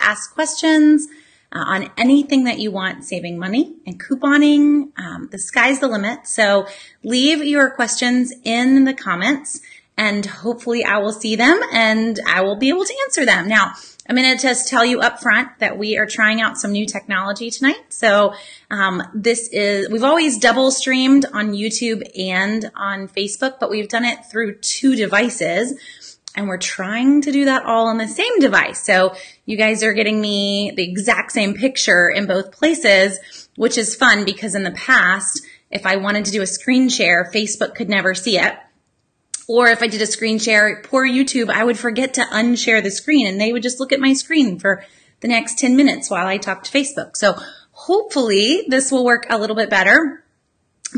ask questions on anything that you want, saving money and couponing. The sky's the limit. So leave your questions in the comments and hopefully I will see them and I will be able to answer them. Now, I'm going to just tell you up front that we are trying out some new technology tonight. So we've always double streamed on YouTube and on Facebook, but we've done it through 2 devices. And we're trying to do that all on the same device. So you guys are getting me the exact same picture in both places, which is fun because in the past, if I wanted to do a screen share, Facebook could never see it. Or if I did a screen share, poor YouTube, I would forget to unshare the screen and they would just look at my screen for the next 10 minutes while I talk to Facebook. So hopefully this will work a little bit better,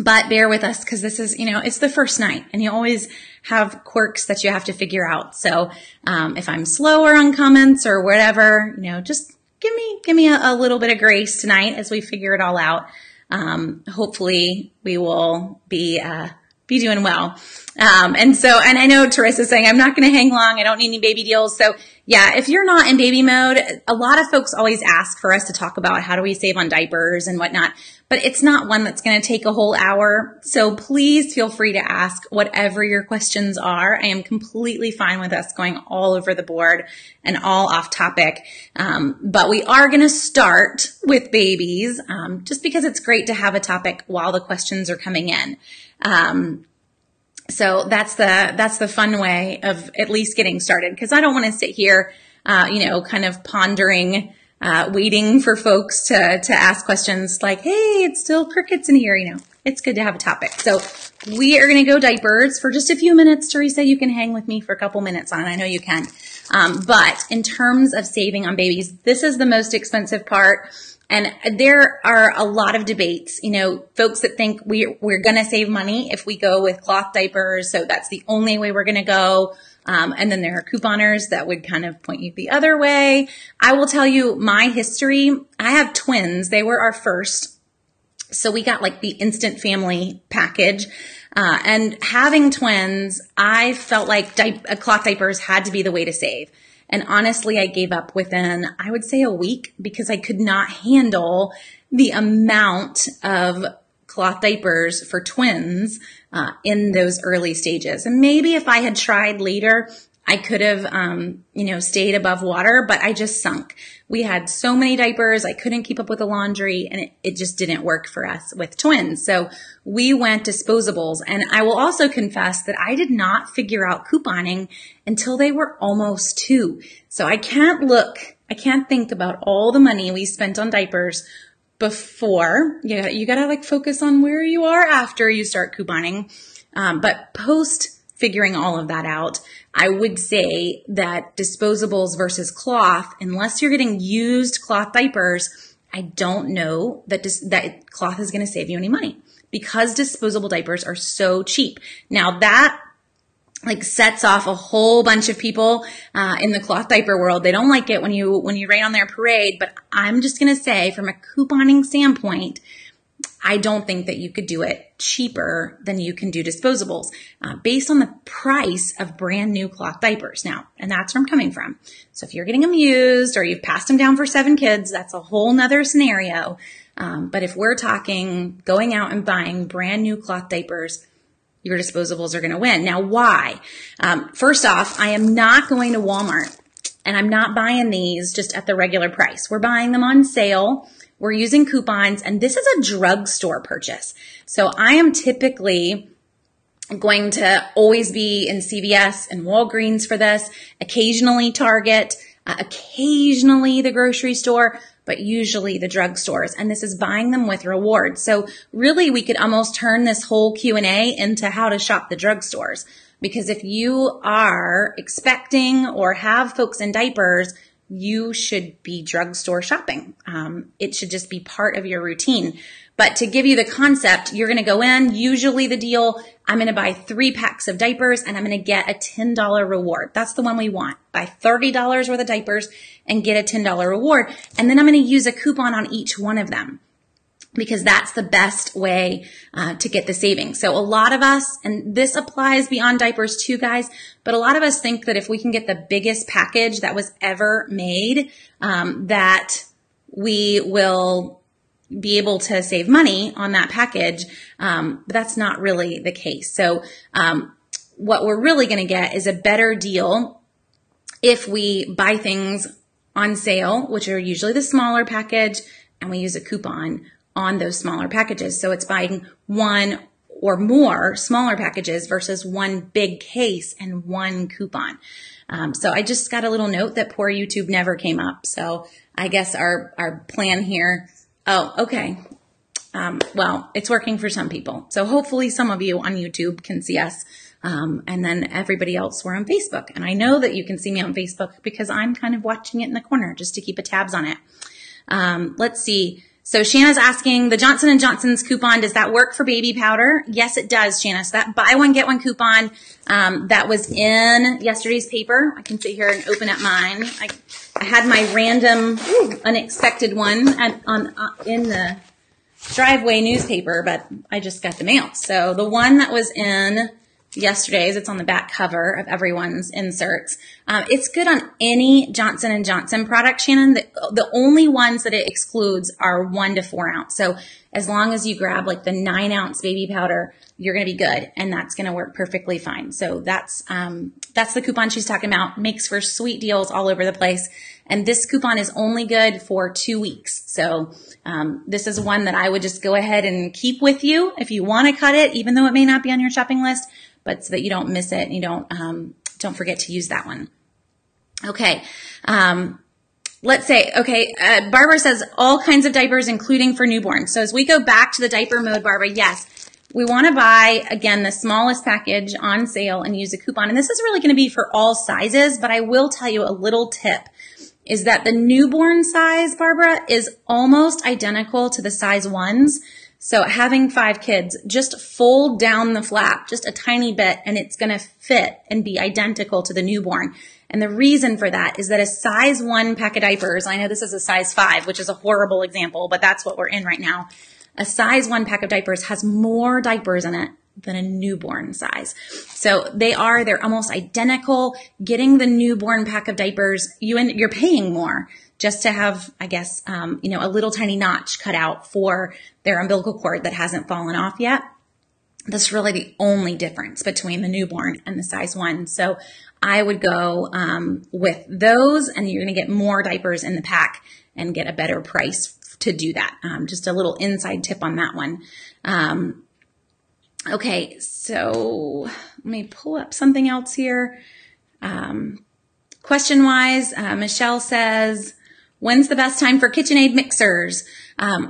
but bear with us because this is, it's the first night and you always have quirks that you have to figure out. So if I'm slower on comments or whatever, just give me a little bit of grace tonight as we figure it all out. Hopefully we will be doing well. And I know Teresa's saying, I'm not going to hang long. I don't need any baby deals. So yeah, if you're not in baby mode, a lot of folks always ask for us to talk about how do we save on diapers and whatnot, but it's not one that's going to take a whole hour. So please feel free to ask whatever your questions are. I am completely fine with us going all over the board and all off topic. But we are going to start with babies, just because it's great to have a topic while the questions are coming in. So that's the fun way of at least getting started because I don't want to sit here, kind of pondering, waiting for folks to ask questions like, hey, it's still crickets in here. It's good to have a topic. So we are going to go diapers for just a few minutes. Teresa, you can hang with me for a couple minutes on it. I know you can. But in terms of saving on babies, this is the most expensive part. And there are a lot of debates, folks that think we're going to save money if we go with cloth diapers. So that's the only way we're going to go. And then there are couponers that would kind of point you the other way. I will tell you my history. I have twins. They were our first. So we got like the instant family package. And having twins, I felt like cloth diapers had to be the way to save. And honestly, I gave up within, I would say, a week because I could not handle the amount of cloth diapers for twins in those early stages. And maybe if I had tried later, I could have, stayed above water, but I just sunk. We had so many diapers. I couldn't keep up with the laundry and it just didn't work for us with twins. So we went disposables. And I will also confess that I did not figure out couponing until they were almost 2. So I can't think about all the money we spent on diapers before. You gotta focus on where you are after you start couponing. But post figuring all of that out, I would say that disposables versus cloth, unless you're getting used cloth diapers, I don't know that that cloth is going to save you any money because disposable diapers are so cheap. Now that sets off a whole bunch of people in the cloth diaper world. They don't like it when you rain on their parade, but I'm just going to say from a couponing standpoint, I don't think that you could do it cheaper than you can do disposables based on the price of brand new cloth diapers now. And that's where I'm coming from. So if you're getting them used or you've passed them down for 7 kids, that's a whole nother scenario. But if we're talking going out and buying brand new cloth diapers, your disposables are going to win. Now, why? First off, I am not going to Walmart and I'm not buying these just at the regular price. We're buying them on sale. We're using coupons, and this is a drugstore purchase. So I am typically going to always be in CVS and Walgreens for this, occasionally Target, occasionally the grocery store, but usually the drugstores. And this is buying them with rewards. So really, we could almost turn this whole Q&A into how to shop the drugstores. Because if you are expecting or have folks in diapers, you should be drugstore shopping. It should just be part of your routine. But to give you the concept, you're going to go in, usually the deal, I'm going to buy 3 packs of diapers and I'm going to get a $10 reward. That's the one we want. Buy $30 worth of diapers and get a $10 reward. And then I'm going to use a coupon on each one of them. because that's the best way to get the savings. So a lot of us, and this applies beyond diapers too, guys, but a lot of us think that if we can get the biggest package that was ever made, that we will be able to save money on that package. But that's not really the case. So what we're really going to get is a better deal if we buy things on sale, which are usually the smaller package, and we use a coupon on those smaller packages. So it's buying one or more smaller packages versus one big case and one coupon. So I just got a little note that poor YouTube never came up. So I guess our plan here, oh, okay. Well, it's working for some people. So hopefully some of you on YouTube can see us. And then everybody else, we're on Facebook. And I know that you can see me on Facebook because I'm kind of watching it in the corner just to keep a tabs on it. Let's see. So Shanna's asking, the Johnson & Johnson's coupon, does that work for baby powder? Yes, it does, Shanna. So that buy one, get one coupon, that was in yesterday's paper. I can sit here and open up mine. I had my random, unexpected one in the driveway newspaper, but I just got the mail. So the one that was in yesterday's, it's on the back cover of everyone's inserts. It's good on any Johnson & Johnson product, Shannon. The only ones that it excludes are 1 to 4 ounce. So as long as you grab like the 9 ounce baby powder, you're going to be good. And that's going to work perfectly fine. So that's the coupon she's talking about. Makes for sweet deals all over the place. And this coupon is only good for 2 weeks. So this is one that I would just go ahead and keep with you if you want to cut it, even though it may not be on your shopping list, but so that you don't miss it and you don't forget to use that one. Okay. Let's say, okay, Barbara says all kinds of diapers, including for newborns. So as we go back to the diaper mode, Barbara, yes, we want to buy, again, the smallest package on sale and use a coupon. And this is really going to be for all sizes, but I will tell you a little tip is that the newborn size, Barbara, is almost identical to the size 1s. So having 5 kids, just fold down the flap just a tiny bit and it's going to fit and be identical to the newborn. And the reason for that is that a size 1 pack of diapers, I know this is a size 5, which is a horrible example, but that's what we're in right now. A size 1 pack of diapers has more diapers in it than a newborn size. So they're almost identical. Getting the newborn pack of diapers, you're paying more just to have, I guess, a little tiny notch cut out for their umbilical cord that hasn't fallen off yet. That's really the only difference between the newborn and the size 1. So I would go with those, and you're going to get more diapers in the pack and get a better price to do that. Just a little inside tip on that one. Okay, so let me pull up something else here. Question-wise, Michelle says, when's the best time for KitchenAid mixers?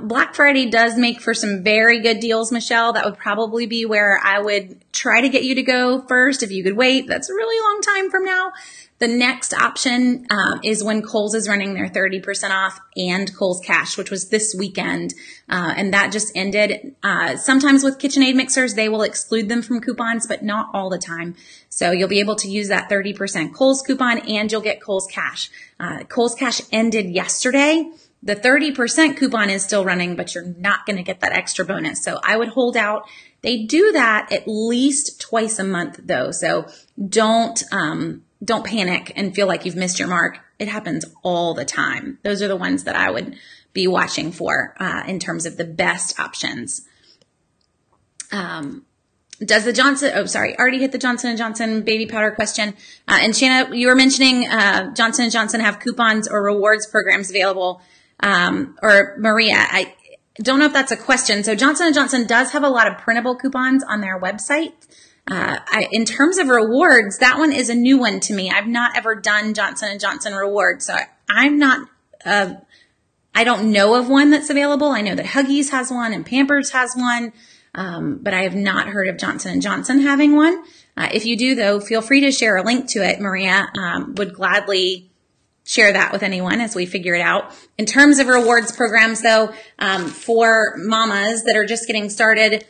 Black Friday does make for some very good deals, Michelle. That would probably be where I would try to get you to go first. If you could wait, that's a really long time from now. The next option is when Kohl's is running their 30% off and Kohl's Cash, which was this weekend. And that just ended. Sometimes with KitchenAid mixers, they will exclude them from coupons, but not all the time. So you'll be able to use that 30% Kohl's coupon and you'll get Kohl's Cash. Kohl's Cash ended yesterday. The 30% coupon is still running, but you're not going to get that extra bonus. So I would hold out. They do that at least twice a month though. So don't panic and feel like you've missed your mark. It happens all the time. Those are the ones that I would be watching for in terms of the best options. Does the already hit the Johnson & Johnson baby powder question. And Shanna, you were mentioning Johnson & Johnson have coupons or rewards programs available. Or Maria, I don't know if that's a question. So Johnson & Johnson does have a lot of printable coupons on their website. In terms of rewards, that one is a new one to me. I've not ever done Johnson & Johnson rewards. So I don't know of one that's available. I know that Huggies has one and Pampers has one. But I have not heard of Johnson & Johnson having one. If you do though, feel free to share a link to it. Maria, would gladly share that with anyone as we figure it out. In terms of rewards programs though, for mamas that are just getting started,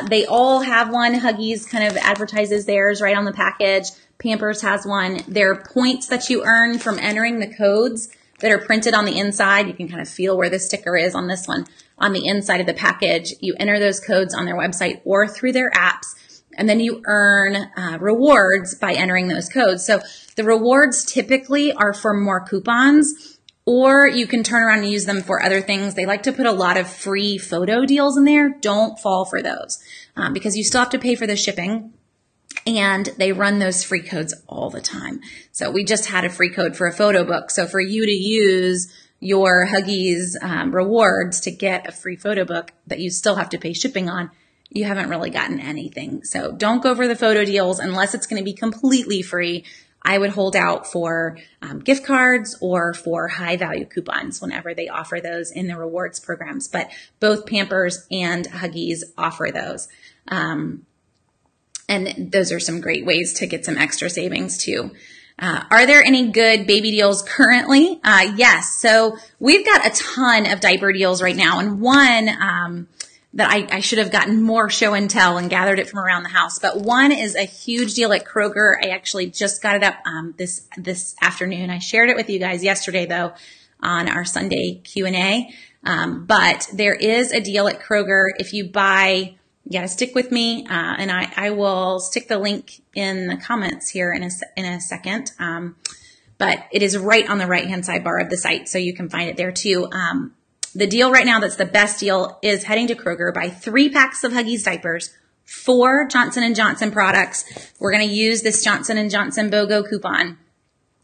they all have one. Huggies kind of advertises theirs right on the package. Pampers has one. There are points that you earn from entering the codes that are printed on the inside. You can kind of feel where the sticker is on this one on the inside of the package. You enter those codes on their website or through their apps, and then you earn rewards by entering those codes. So the rewards typically are for more coupons, or you can turn around and use them for other things. They like to put a lot of free photo deals in there. Don't fall for those because you still have to pay for the shipping, and they run those free codes all the time. So we just had a free code for a photo book. So for you to use your Huggies rewards to get a free photo book that you still have to pay shipping on, you haven't really gotten anything. So don't go for the photo deals unless it's going to be completely free. I would hold out for gift cards or for high value coupons whenever they offer those in the rewards programs. But both Pampers and Huggies offer those. And those are some great ways to get some extra savings too. Are there any good baby deals currently? Yes. So we've got a ton of diaper deals right now. And one that I should have gotten more show and tell and gathered it from around the house. But one is a huge deal at Kroger. I actually just got it up this afternoon. I shared it with you guys yesterday, though, on our Sunday Q&A. But there is a deal at Kroger. If you buy, you got to stick with me, and I will stick the link in the comments here in a second. But it is right on the right-hand sidebar of the site, so you can find it there too. The deal right now that's the best deal is heading to Kroger, buy 3 packs of Huggies diapers, 4 Johnson & Johnson products. We're going to use this Johnson & Johnson BOGO coupon,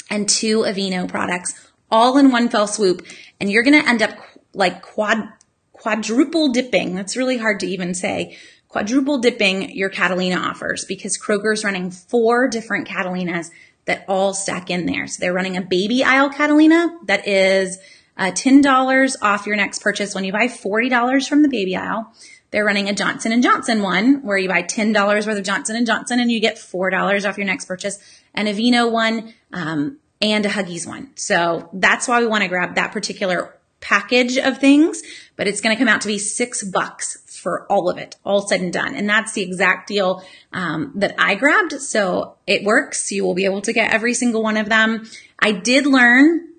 and 2 Aveeno products, all in one fell swoop. And you're going to end up like quadruple dipping. That's really hard to even say. Quadruple dipping your Catalina offers, because Kroger's running 4 different Catalinas that all stack in there. So they're running a baby aisle Catalina that is $10 off your next purchase when you buy $40 from the baby aisle. They're running a Johnson & Johnson one where you buy $10 worth of Johnson & Johnson and you get $4 off your next purchase, an Aveeno one and a Huggies one. So that's why we want to grab that particular package of things, but it's going to come out to be $6 for all of it, all said and done. And that's the exact deal that I grabbed. So it works. You will be able to get every single one of them. I did learn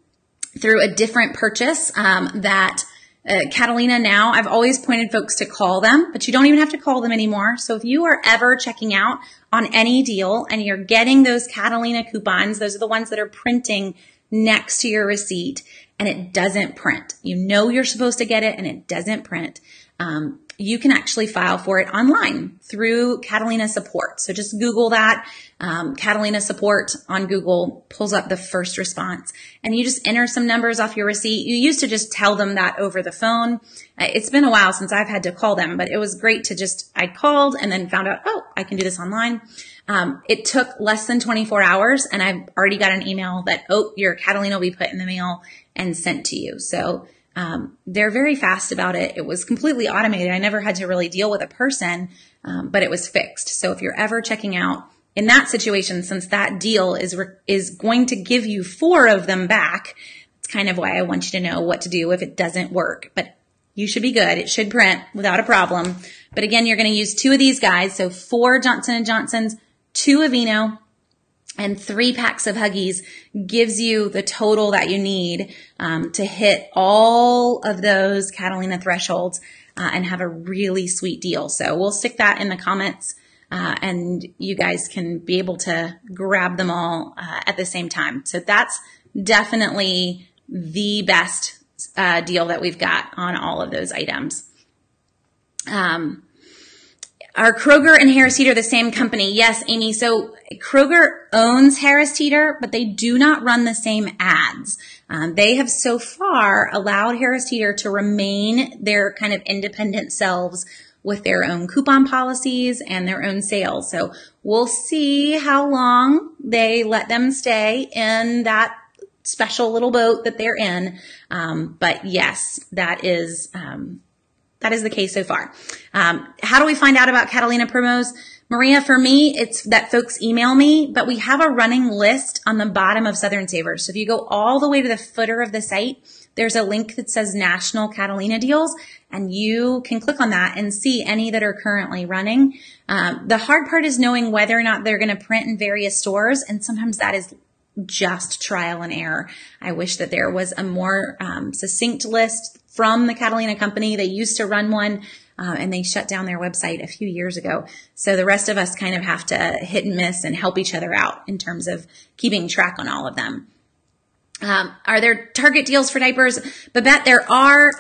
through a different purchase that Catalina now, I've always pointed folks to call them, but you don't even have to call them anymore. So if you are ever checking out on any deal and you're getting those Catalina coupons, those are the ones that are printing next to your receipt, and it doesn't print. You know you're supposed to get it and it doesn't print. You can actually file for it online through Catalina support. So just Google that. Catalina support on Google pulls up the first response, and you just enter some numbers off your receipt. You used to just tell them that over the phone. It's been a while since I've had to call them, but it was great to I called and then found out, oh, I can do this online. It took less than 24 hours and I've already got an email that, oh, your Catalina will be put in the mail and sent to you. So they're very fast about it. It was completely automated. I never had to really deal with a person, but it was fixed. So if you're ever checking out in that situation, since that deal is going to give you 4 of them back, it's kind of why I want you to know what to do if it doesn't work. But you should be good. It should print without a problem. But again, you're going to use 2 of these guys. So 4 Johnson & Johnsons, 2 Aveeno, and 3 packs of Huggies gives you the total that you need to hit all of those Catalina thresholds and have a really sweet deal. So we'll stick that in the comments and you guys can be able to grab them all at the same time. So that's definitely the best deal that we've got on all of those items. Are Kroger and Harris Teeter the same company? Yes, Amy. So Kroger owns Harris Teeter, but they do not run the same ads. They have so far allowed Harris Teeter to remain their kind of independent selves with their own coupon policies and their own sales. So we'll see how long they let them stay in that special little boat that they're in. But yes, that is the case so far. How do we find out about Catalina promos? Maria, for me, it's that folks email me, but we have a running list on the bottom of Southern Savers. So if you go all the way to the footer of the site, there's a link that says National Catalina Deals, and you can click on that and see any that are currently running. The hard part is knowing whether or not they're going to print in various stores, and sometimes that is just trial and error. I wish that there was a more succinct list from the Catalina company. They used to run one, and they shut down their website a few years ago. So the rest of us kind of have to hit and miss and help each other out in terms of keeping track on all of them. Are there Target deals for diapers? Babette, there are.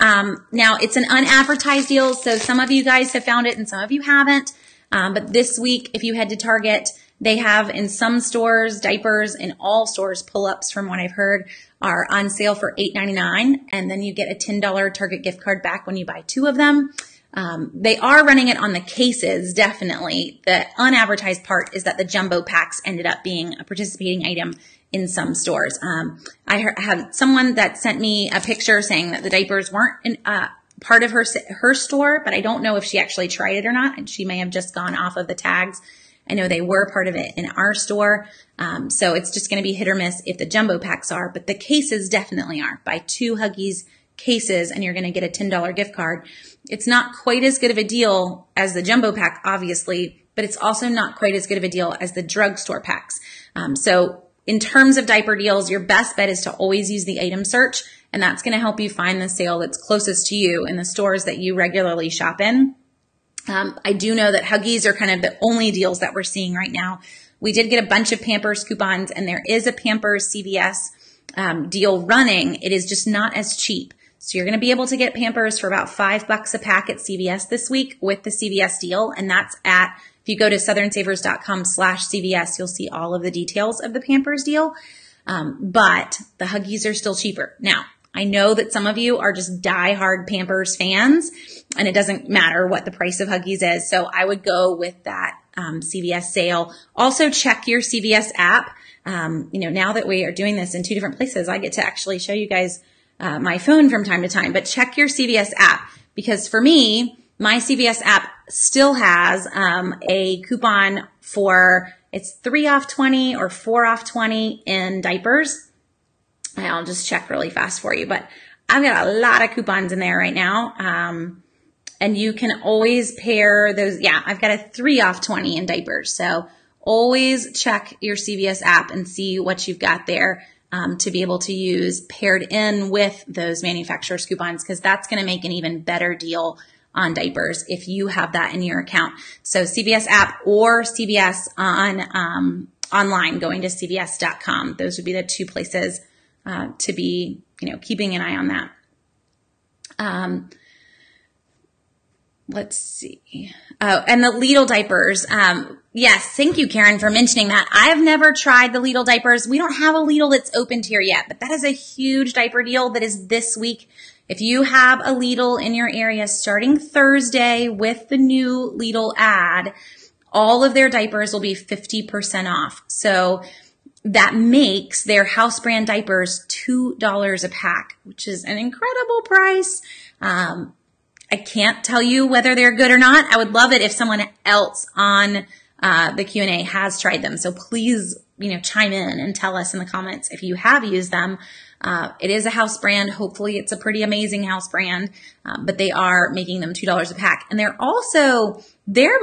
Now it's an unadvertised deal, so some of you guys have found it and some of you haven't. But this week, if you head to Target, they have in some stores, diapers, in all stores, pull-ups from what I've heard are on sale for $8.99. And then you get a $10 Target gift card back when you buy 2 of them. They are running it on the cases, definitely. The unadvertised part is that the jumbo packs ended up being a participating item in some stores. I have someone that sent me a picture saying that the diapers weren't part of her store, but I don't know if she actually tried it or not, and she may have just gone off of the tags. I know they were part of it in our store, so it's just going to be hit or miss if the jumbo packs are, but the cases definitely are. Buy 2 Huggies cases and you're going to get a $10 gift card. It's not quite as good of a deal as the jumbo pack, obviously, but it's also not quite as good of a deal as the drugstore packs. So in terms of diaper deals, your best bet is to always use the item search, and that's going to help you find the sale that's closest to you in the stores that you regularly shop in. I do know that Huggies are kind of the only deals that we're seeing right now. We did get a bunch of Pampers coupons, and there is a Pampers CVS deal running. It is just not as cheap. So you're going to be able to get Pampers for about $5 a pack at CVS this week with the CVS deal, and that's at, if you go to southernsavers.com/CVS, you'll see all of the details of the Pampers deal. But the Huggies are still cheaper. Now, I know that some of you are just diehard Pampers fans, and it doesn't matter what the price of Huggies is. So I would go with that CVS sale. Also, check your CVS app. Now that we are doing this in 2 different places, I get to actually show you guys my phone from time to time. But check your CVS app, because for me, my CVS app still has a coupon for, it's 3 off 20 or 4 off 20 in diapers. I'll just check really fast for you, but I've got a lot of coupons in there right now. And you can always pair those. Yeah, I've got a 3 off 20 in diapers. So always check your CVS app and see what you've got there to be able to use paired in with those manufacturer's coupons, because that's going to make an even better deal on diapers if you have that in your account. So CVS app or CVS on online, going to cvs.com. Those would be the 2 places to be, keeping an eye on that. Let's see. Oh, and the Lidl diapers. Yes, thank you, Karen, for mentioning that. I have never tried the Lidl diapers. We don't have a Lidl that's opened here yet, but that is a huge diaper deal that is this week. If you have a Lidl in your area starting Thursday with the new Lidl ad, all of their diapers will be 50% off. So that makes their house brand diapers $2 a pack, which is an incredible price. I can't tell you whether they're good or not. I would love it if someone else on the Q&A has tried them. So please, chime in and tell us in the comments if you have used them. It is a house brand. Hopefully it's a pretty amazing house brand, but they are making them $2 a pack. And they're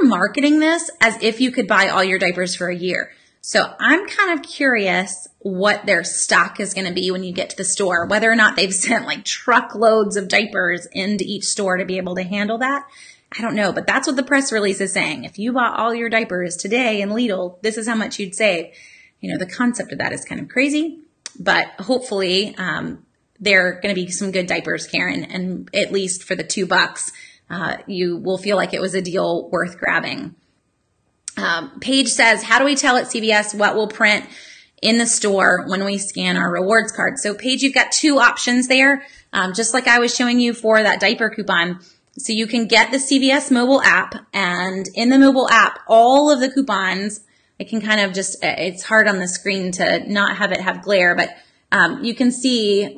marketing this as if you could buy all your diapers for a year. So I'm kind of curious what their stock is going to be when you get to the store, whether or not they've sent like truckloads of diapers into each store to be able to handle that. I don't know, but that's what the press release is saying. If you bought all your diapers today in Lidl, this is how much you'd save. The concept of that is kind of crazy, but hopefully there are going to be some good diapers, Karen, and at least for the $2, you will feel like it was a deal worth grabbing. Paige says, how do we tell at CVS what will print in the store when we scan our rewards card? So Paige, you've got 2 options there, just like I was showing you for that diaper coupon. So you can get the CVS mobile app, and in the mobile app, all of the coupons, I can kind of just, it's hard on the screen to not have it have glare, but you can see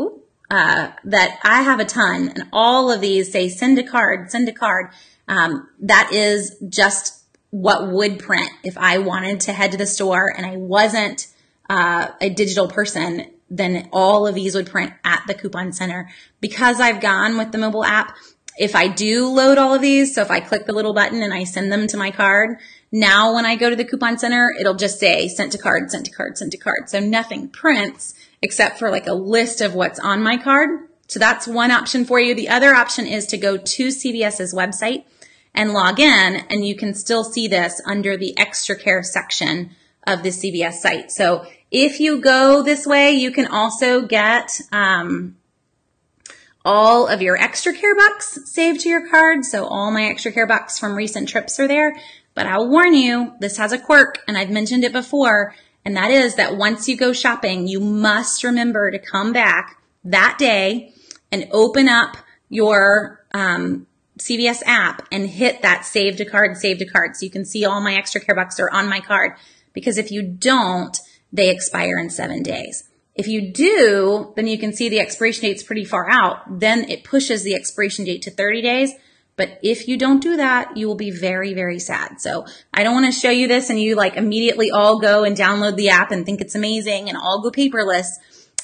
that I have a ton, and all of these say send a card, send a card. That is just what would print if I wanted to head to the store and I wasn't a digital person. Then all of these would print at the coupon center. Because I've gone with the mobile app, If I do load all of these, so if I click the little button and I send them to my card, now when I go to the coupon center, it'll just say sent to card, sent to card, sent to card. So nothing prints except for like a list of what's on my card. So that's one option for you. The other option is to go to CVS's website and log in, and you can still see this under the extra care section of the CVS site. So if you go this way, you can also get all of your extra care bucks saved to your card. So all my extra care bucks from recent trips are there. But I'll warn you, this has a quirk, and I've mentioned it before, and that is that once you go shopping, you must remember to come back that day and open up your CVS app and hit that save to card, save to card. So you can see all my extra care bucks are on my card, because if you don't, they expire in 7 days. If you do, then you can see the expiration date's pretty far out. Then it pushes the expiration date to 30 days. But if you don't do that, you will be very, very sad. So I don't want to show you this and you like immediately all go and download the app and think it's amazing and all go paperless,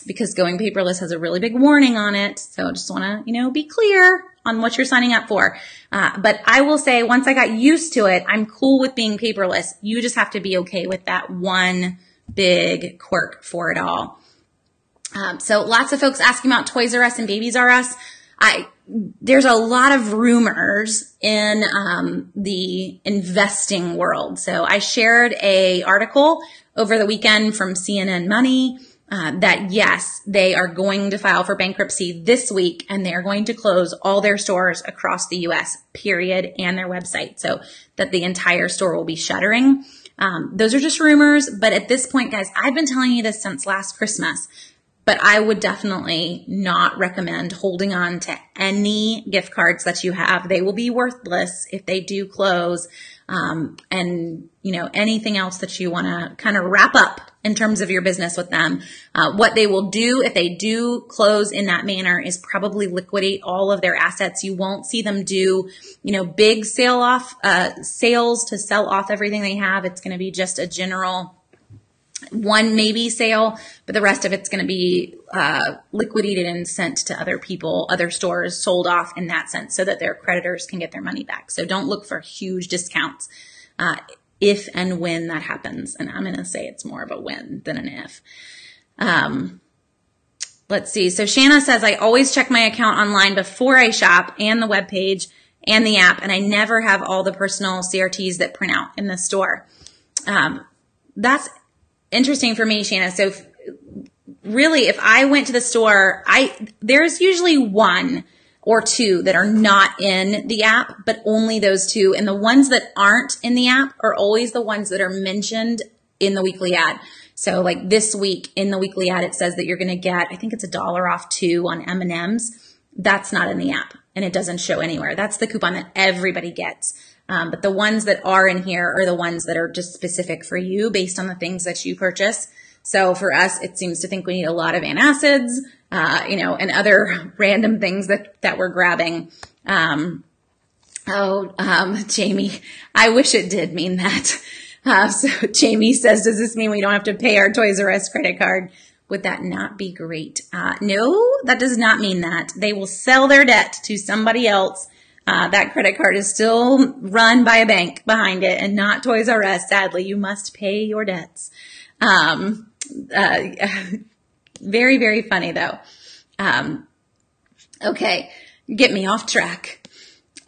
because going paperless has a really big warning on it. So I just want to, be clear on what you're signing up for. But I will say, once I got used to it, I'm cool with being paperless. You just have to be okay with that one big quirk for it all. So lots of folks asking about Toys R Us and Babies R Us. There's a lot of rumors in the investing world. So I shared a article over the weekend from CNN Money that yes, they are going to file for bankruptcy this week, and they're going to close all their stores across the U.S., period, and their website, so that the entire store will be shuttering. Those are just rumors, but at this point, guys, I've been telling you this since last Christmas. But I would definitely not recommend holding on to any gift cards that you have. They will be worthless if they do close. And, anything else that you want to kind of wrap up in terms of your business with them. What they will do if they do close in that manner is probably liquidate all of their assets. You won't see them do, big sales to sell off everything they have. It's going to be just a general one maybe sale, but the rest of it's going to be liquidated and sent to other people, other stores, sold off in that sense, so that their creditors can get their money back. So don't look for huge discounts if and when that happens. And I'm going to say it's more of a when than an if. Let's see. So Shanna says, I always check my account online before I shop, and the webpage and the app, and I never have all the personal CRTs that print out in the store. That's interesting for me, Shanna. So really, if I went to the store, there's usually one or two that are not in the app, but only those two. And the ones that aren't in the app are always the ones that are mentioned in the weekly ad. So like this week in the weekly ad, it says that you're going to get, I think it's $1 off 2 on M&Ms. That's not in the app, and it doesn't show anywhere. That's the coupon that everybody gets. But the ones that are in here are the ones that are just specific for you based on the things that you purchase. So for us, it seems to think we need a lot of antacids, and other random things that we're grabbing. Jamie, I wish it did mean that. So Jamie says, does this mean we don't have to pay our Toys R Us credit card? Would that not be great? No, that does not mean that. They will sell their debt to somebody else. That credit card is still run by a bank behind it and not Toys R Us. Sadly, you must pay your debts. Very, very funny though. Okay. Get me off track.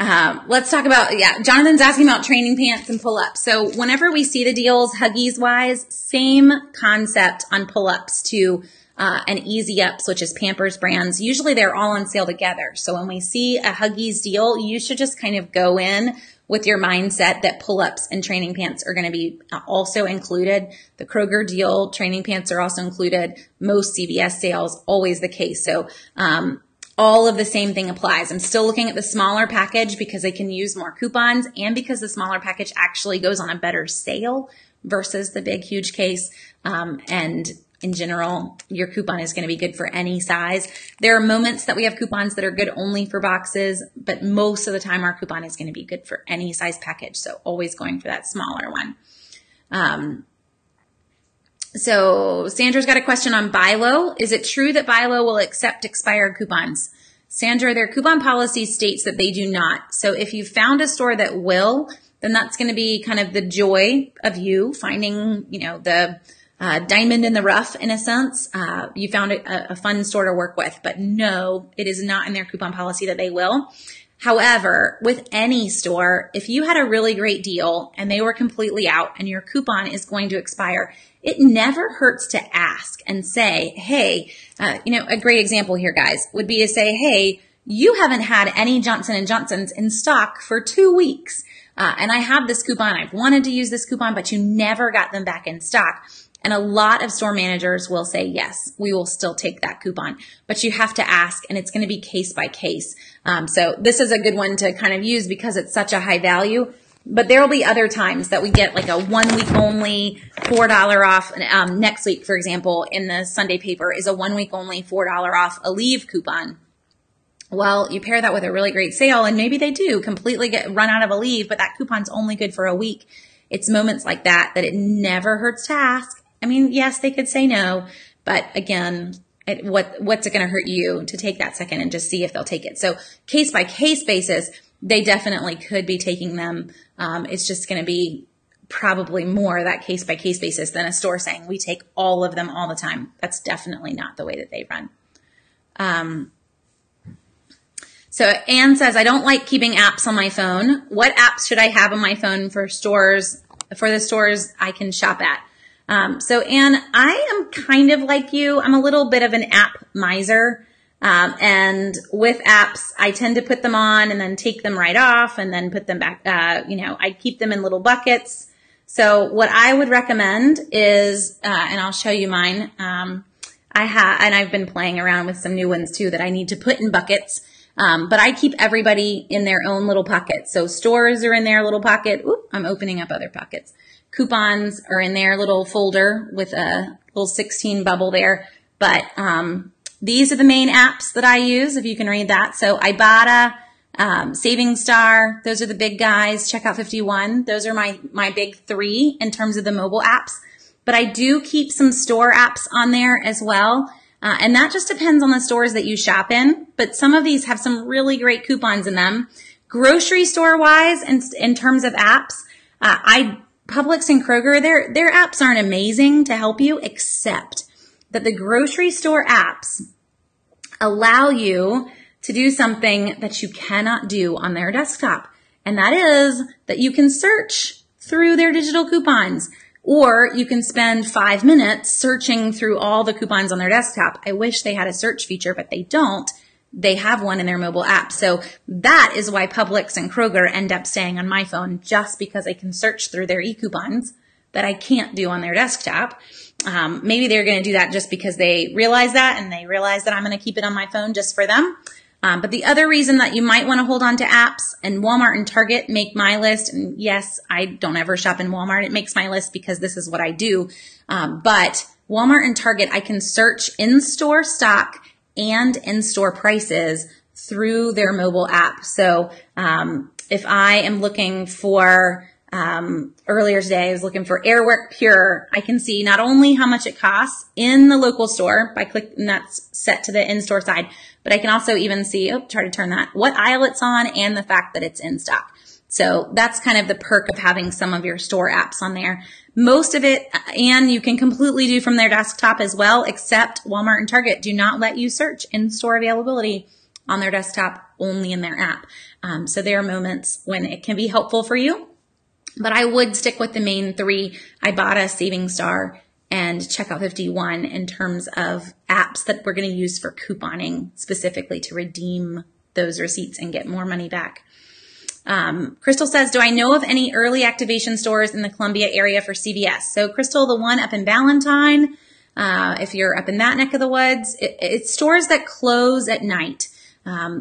Let's talk about, Jonathan's asking about training pants and pull-ups. So whenever we see the deals, Huggies wise, same concept on pull-ups to and Easy Ups, which is Pampers brands. Usually they're all on sale together. So when we see a Huggies deal, you should just kind of go in with your mindset that pull-ups and training pants are going to be also included. The Kroger deal, training pants are also included. Most CVS sales, always the case. So all of the same thing applies. I'm still looking at the smaller package because they can use more coupons, and because the smaller package actually goes on a better sale versus the big, huge case. And in general, your coupon is going to be good for any size. There are moments that we have coupons that are good only for boxes, but most of the time our coupon is going to be good for any size package. So always going for that smaller one. So Sandra's got a question on Bilo. Is it true that Bilo will accept expired coupons? Sandra, their coupon policy states that they do not. So if you found a store that will, then that's going to be kind of the joy of you finding, the diamond in the rough, in a sense. You found a fun store to work with, but no, it is not in their coupon policy that they will. However, with any store, if you had a really great deal and they were completely out and your coupon is going to expire, it never hurts to ask and say, hey, a great example here, guys, would be to say, hey, you haven't had any Johnson & Johnson's in stock for 2 weeks. And I have this coupon. I've wanted to use this coupon, but you never got them back in stock. And a lot of store managers will say, yes, we will still take that coupon, but you have to ask, and it's going to be case by case. So this is a good one to kind of use because it's such a high value. But there will be other times that we get like a 1 week only $4 off. Next week, for example, in the Sunday paper is a 1 week only $4 off a leave coupon. Well, you pair that with a really great sale, and maybe they do completely run out of a leave, but that coupon's only good for a week. It's moments like that it never hurts to ask. I mean, yes, they could say no, but again, what's it going to hurt you to take that second and just see if they'll take it? So case by case basis, they definitely could be taking them. It's just going to be probably more that case by case basis than a store saying we take all of them all the time. That's definitely not the way that they run. So Anne says, I don't like keeping apps on my phone. What apps should I have on my phone for the stores I can shop at? So Anne, I am kind of like you. I'm a little bit of an app miser. And with apps, I tend to put them on and then take them right off and then put them back. I keep them in little buckets. So what I would recommend is, and I'll show you mine. And I've been playing around with some new ones too that I need to put in buckets. But I keep everybody in their own little pocket. So stores are in their little pocket. Oop, I'm opening up other pockets. Coupons are in their little folder with a little 16 bubble there. But these are the main apps that I use, if you can read that. So Ibotta, Saving Star, those are the big guys. Checkout 51, those are my big three in terms of the mobile apps. But I do keep some store apps on there as well. And that just depends on the stores that you shop in. But some of these have some really great coupons in them. Grocery store wise, in terms of apps, Publix and Kroger, their apps aren't amazing to help you, except that the grocery store apps allow you to do something that you cannot do on their desktop. And that is that you can search through their digital coupons. Or you can spend 5 minutes searching through all the coupons on their desktop. I wish they had a search feature, but they don't. They have one in their mobile app. So that is why Publix and Kroger end up staying on my phone, just because I can search through their e-coupons that I can't do on their desktop. Maybe they're going to do that just because they realize that, and they realize that I'm going to keep it on my phone just for them. But the other reason that you might want to hold on to apps, and Walmart and Target make my list, and yes, I don't ever shop in Walmart. It makes my list because this is what I do. But Walmart and Target, I can search in-store stock and in-store prices through their mobile app. So if I am looking for, earlier today, I was looking for Airwick Pure, I can see not only how much it costs in the local store by clicking, and that's set to the in-store side, but I can also even see, try to turn that, what aisle it's on and the fact that it's in stock. So that's kind of the perk of having some of your store apps on there. Most of it, and you can completely do from their desktop as well, except Walmart and Target do not let you search in-store availability on their desktop, only in their app. So there are moments when it can be helpful for you, but I would stick with the main three, Ibotta, Saving Star, and Checkout 51 in terms of apps that we're going to use for couponing specifically to redeem those receipts and get more money back. Crystal says, do I know of any early activation stores in the Columbia area for CVS? So Crystal, the one up in Ballantyne, if you're up in that neck of the woods, it's stores that close at night.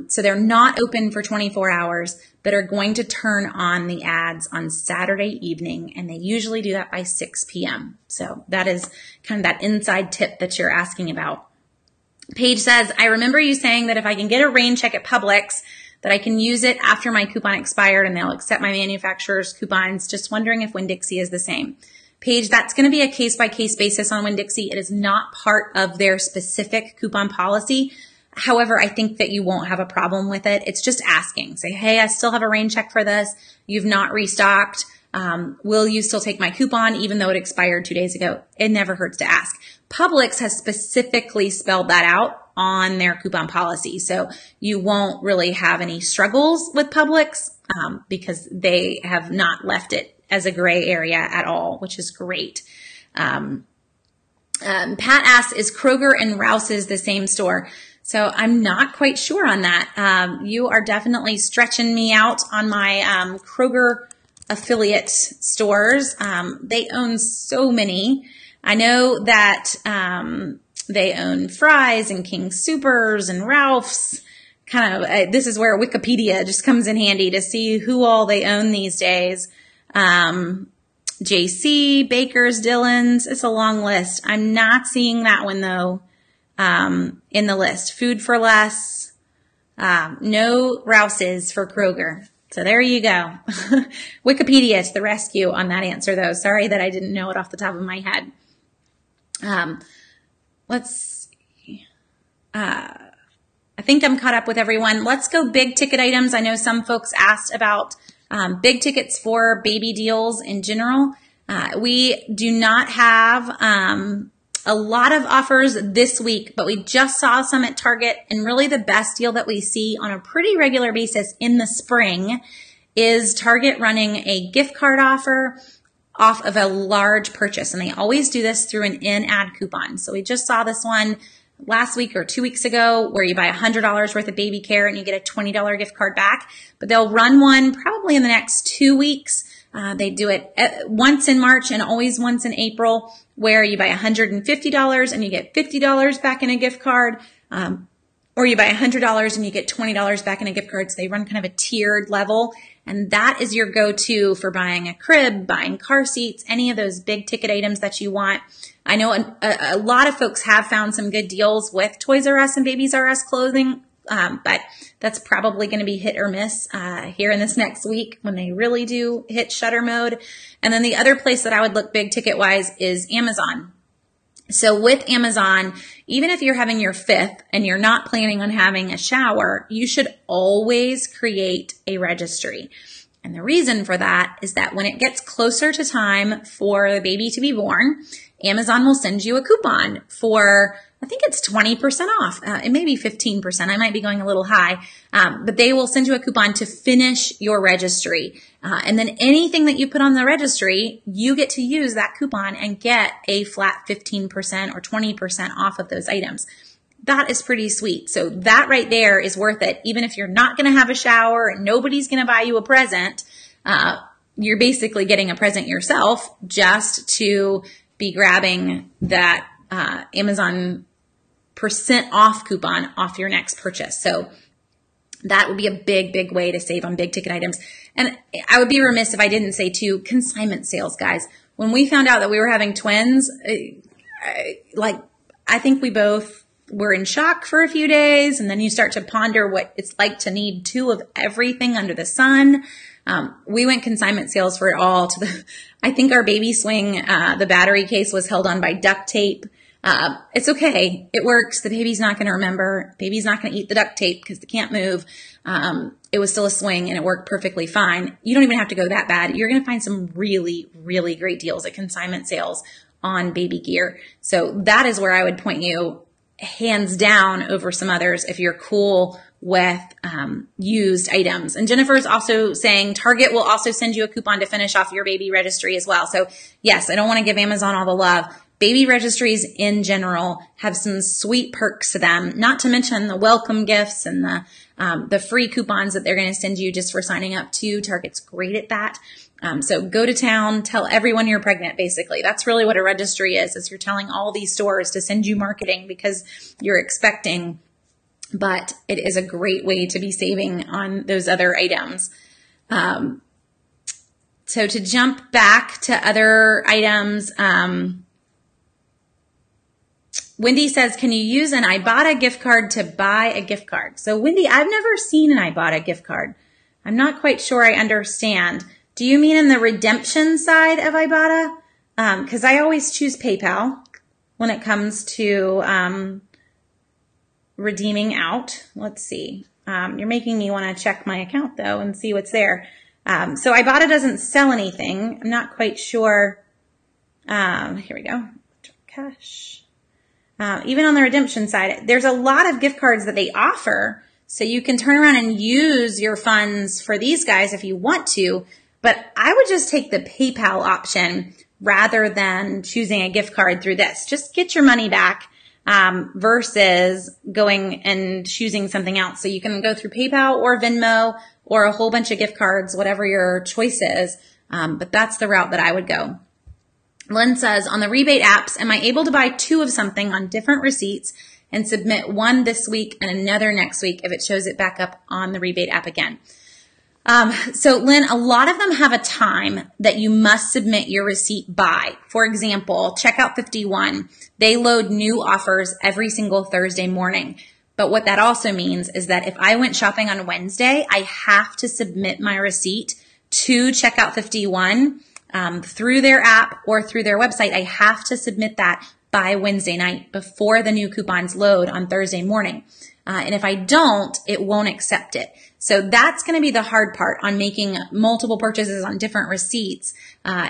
So they're not open for 24 hours, but are going to turn on the ads on Saturday evening. And they usually do that by 6 p.m. So that is kind of that inside tip that you're asking about. Paige says, I remember you saying that if I can get a rain check at Publix, that I can use it after my coupon expired and they'll accept my manufacturer's coupons. Just wondering if Winn-Dixie is the same. Paige, that's going to be a case-by-case basis on Winn-Dixie. It is not part of their specific coupon policy. However, I think that you won't have a problem with it. It's just asking. Say, hey, I still have a rain check for this. You've not restocked. Will you still take my coupon even though it expired 2 days ago? It never hurts to ask. Publix has specifically spelled that out on their coupon policy. So you won't really have any struggles with Publix because they have not left it as a gray area at all, which is great. Pat asks, is Kroger and Rouse's the same store? So I'm not quite sure on that. You are definitely stretching me out on my Kroger affiliate stores. They own so many. I know that they own Fry's and King Soopers and Ralph's. Kind of, this is where Wikipedia just comes in handy to see who all they own these days. JC, Baker's, Dillon's. It's a long list. I'm not seeing that one though in the list. Food for Less. No Rouse's for Kroger. So there you go. Wikipedia to the rescue on that answer though. Sorry that I didn't know it off the top of my head. Let's see. I think I'm caught up with everyone. Let's go big ticket items. I know some folks asked about big tickets for baby deals in general. We do not have a lot of offers this week, but we just saw some at Target, and really the best deal that we see on a pretty regular basis in the spring is Target running a gift card offer off of a large purchase. And they always do this through an in-ad coupon. So we just saw this one last week or 2 weeks ago where you buy $100 worth of baby care and you get a $20 gift card back. But they'll run one probably in the next 2 weeks. They do it once in March and always once in April, where you buy $150 and you get $50 back in a gift card, or you buy $100 and you get $20 back in a gift card. So they run kind of a tiered level. And that is your go-to for buying a crib, buying car seats, any of those big ticket items that you want. I know a lot of folks have found some good deals with Toys R Us and Babies R Us clothing, but that's probably going to be hit or miss here in this next week when they really do hit shutter mode. And then the other place that I would look big ticket wise is Amazon. So with Amazon, even if you're having your 5th and you're not planning on having a shower, you should always create a registry. And the reason for that is that when it gets closer to time for the baby to be born, Amazon will send you a coupon for, I think it's 20% off. It may be 15%. I might be going a little high. But they will send you a coupon to finish your registry. And then anything that you put on the registry, you get to use that coupon and get a flat 15% or 20% off of those items. That is pretty sweet. So that right there is worth it. Even if you're not going to have a shower and nobody's going to buy you a present, you're basically getting a present yourself just to be grabbing that Amazon % off coupon off your next purchase. So that would be a big, big way to save on big ticket items. And I would be remiss if I didn't say too, consignment sales, guys. When we found out that we were having twins, I think we both were in shock for a few days. And then you start to ponder what it's like to need 2 of everything under the sun. We went consignment sales for it all I think our baby swing, the battery case was held on by duct tape. It's okay. It works. The baby's not going to remember. Baby's not going to eat the duct tape because they can't move. It was still a swing and it worked perfectly fine. You don't even have to go that bad. You're going to find some really, really great deals at consignment sales on baby gear. So that is where I would point you hands down over some others if you're cool with used items. And Jennifer's also saying Target will also send you a coupon to finish off your baby registry as well. So yes, I don't want to give Amazon all the love. Baby registries in general have some sweet perks to them, not to mention the welcome gifts and the free coupons that they're going to send you just for signing up too. Target's great at that. So go to town, tell everyone you're pregnant, basically. That's really what a registry is you're telling all these stores to send you marketing because you're expecting, but it is a great way to be saving on those other items. So to jump back to other items, Wendy says, can you use an Ibotta gift card to buy a gift card? So Wendy, I've never seen an Ibotta gift card. I'm not quite sure I understand. Do you mean in the redemption side of Ibotta? Because I always choose PayPal when it comes to redeeming out. Let's see. You're making me want to check my account though and see what's there. So Ibotta doesn't sell anything. I'm not quite sure. Here we go. Cash. Even on the redemption side, there's a lot of gift cards that they offer. So you can turn around and use your funds for these guys if you want to. But I would just take the PayPal option rather than choosing a gift card through this. Just get your money back versus going and choosing something else. So you can go through PayPal or Venmo or a whole bunch of gift cards, whatever your choice is. But that's the route that I would go. Lynn says, on the rebate apps, am I able to buy 2 of something on different receipts and submit one this week and another next week if it shows it back up on the rebate app again? So Lynn, a lot of them have a time that you must submit your receipt by. For example, Checkout 51, they load new offers every single Thursday morning. But what that also means is that if I went shopping on Wednesday, I have to submit my receipt to Checkout 51 through their app or through their website. I have to submit that by Wednesday night before the new coupons load on Thursday morning. And if I don't, it won't accept it. So that's going to be the hard part on making multiple purchases on different receipts,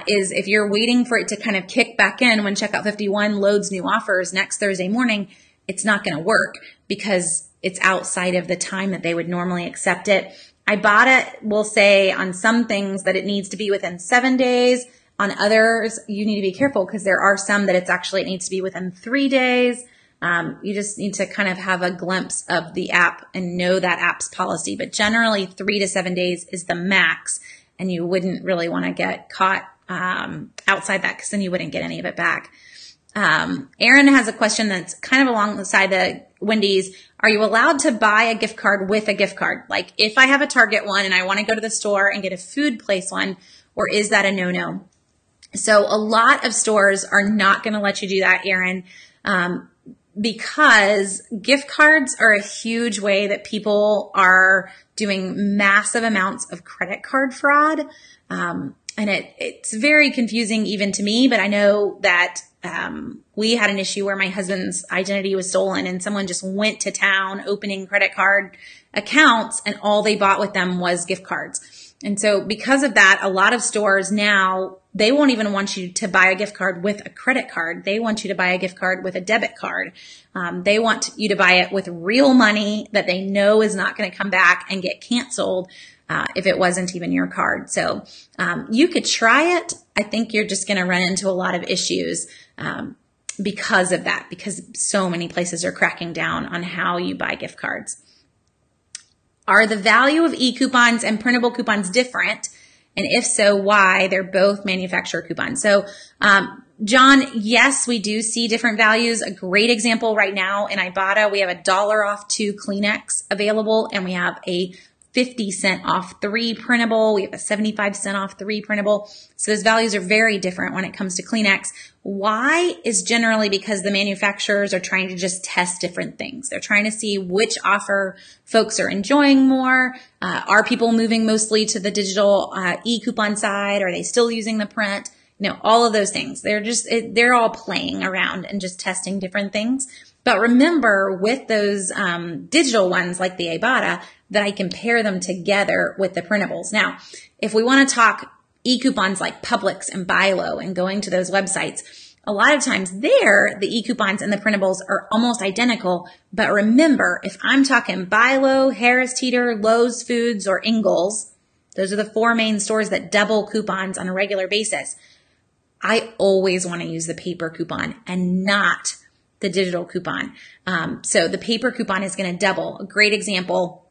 is if you're waiting for it to kind of kick back in when Checkout 51 loads new offers next Thursday morning, it's not going to work because it's outside of the time that they would normally accept it. Ibotta will say on some things that it needs to be within 7 days. On others, you need to be careful because there are some that it needs to be within 3 days. You just need to kind of have a glimpse of the app and know that app's policy. But generally 3 to 7 days is the max, and you wouldn't really want to get caught outside that because then you wouldn't get any of it back. Aaron has a question that's kind of alongside the Wendy's. Are you allowed to buy a gift card with a gift card? Like if I have a Target one and I want to go to the store and get a food place one, or is that a no-no? So a lot of stores are not going to let you do that, Aaron, because gift cards are a huge way that people are doing massive amounts of credit card fraud. And it's very confusing even to me, but I know that we had an issue where my husband's identity was stolen and someone just went to town opening credit card accounts and all they bought with them was gift cards. And so because of that, a lot of stores now, they won't even want you to buy a gift card with a credit card. They want you to buy a gift card with a debit card. They want you to buy it with real money that they know is not going to come back and get canceled if it wasn't even your card. So you could try it. I think you're just going to run into a lot of issues because of that, because so many places are cracking down on how you buy gift cards. Are the value of e-coupons and printable coupons different? And if so, why? They're both manufacturer coupons. So, John, yes, we do see different values. A great example right now in Ibotta, we have $1 off 2 Kleenex available, and we have a 50-cent off 3 printable. We have a 75-cent off 3 printable. So those values are very different when it comes to Kleenex. Why is generally because the manufacturers are trying to just test different things. They're trying to see which offer folks are enjoying more. Are people moving mostly to the digital e-coupon side? Are they still using the print? You know, all of those things. They're all playing around and just testing different things. But remember, with those digital ones like the Ibotta, that I can pair them together with the printables. Now, if we want to talk e-coupons like Publix and Bilo and going to those websites, a lot of times there, the e-coupons and the printables are almost identical. But remember, if I'm talking Bilo, Harris Teeter, Lowe's Foods, or Ingles, those are the 4 main stores that double coupons on a regular basis. I always want to use the paper coupon and not the digital coupon. So the paper coupon is going to double. A great example,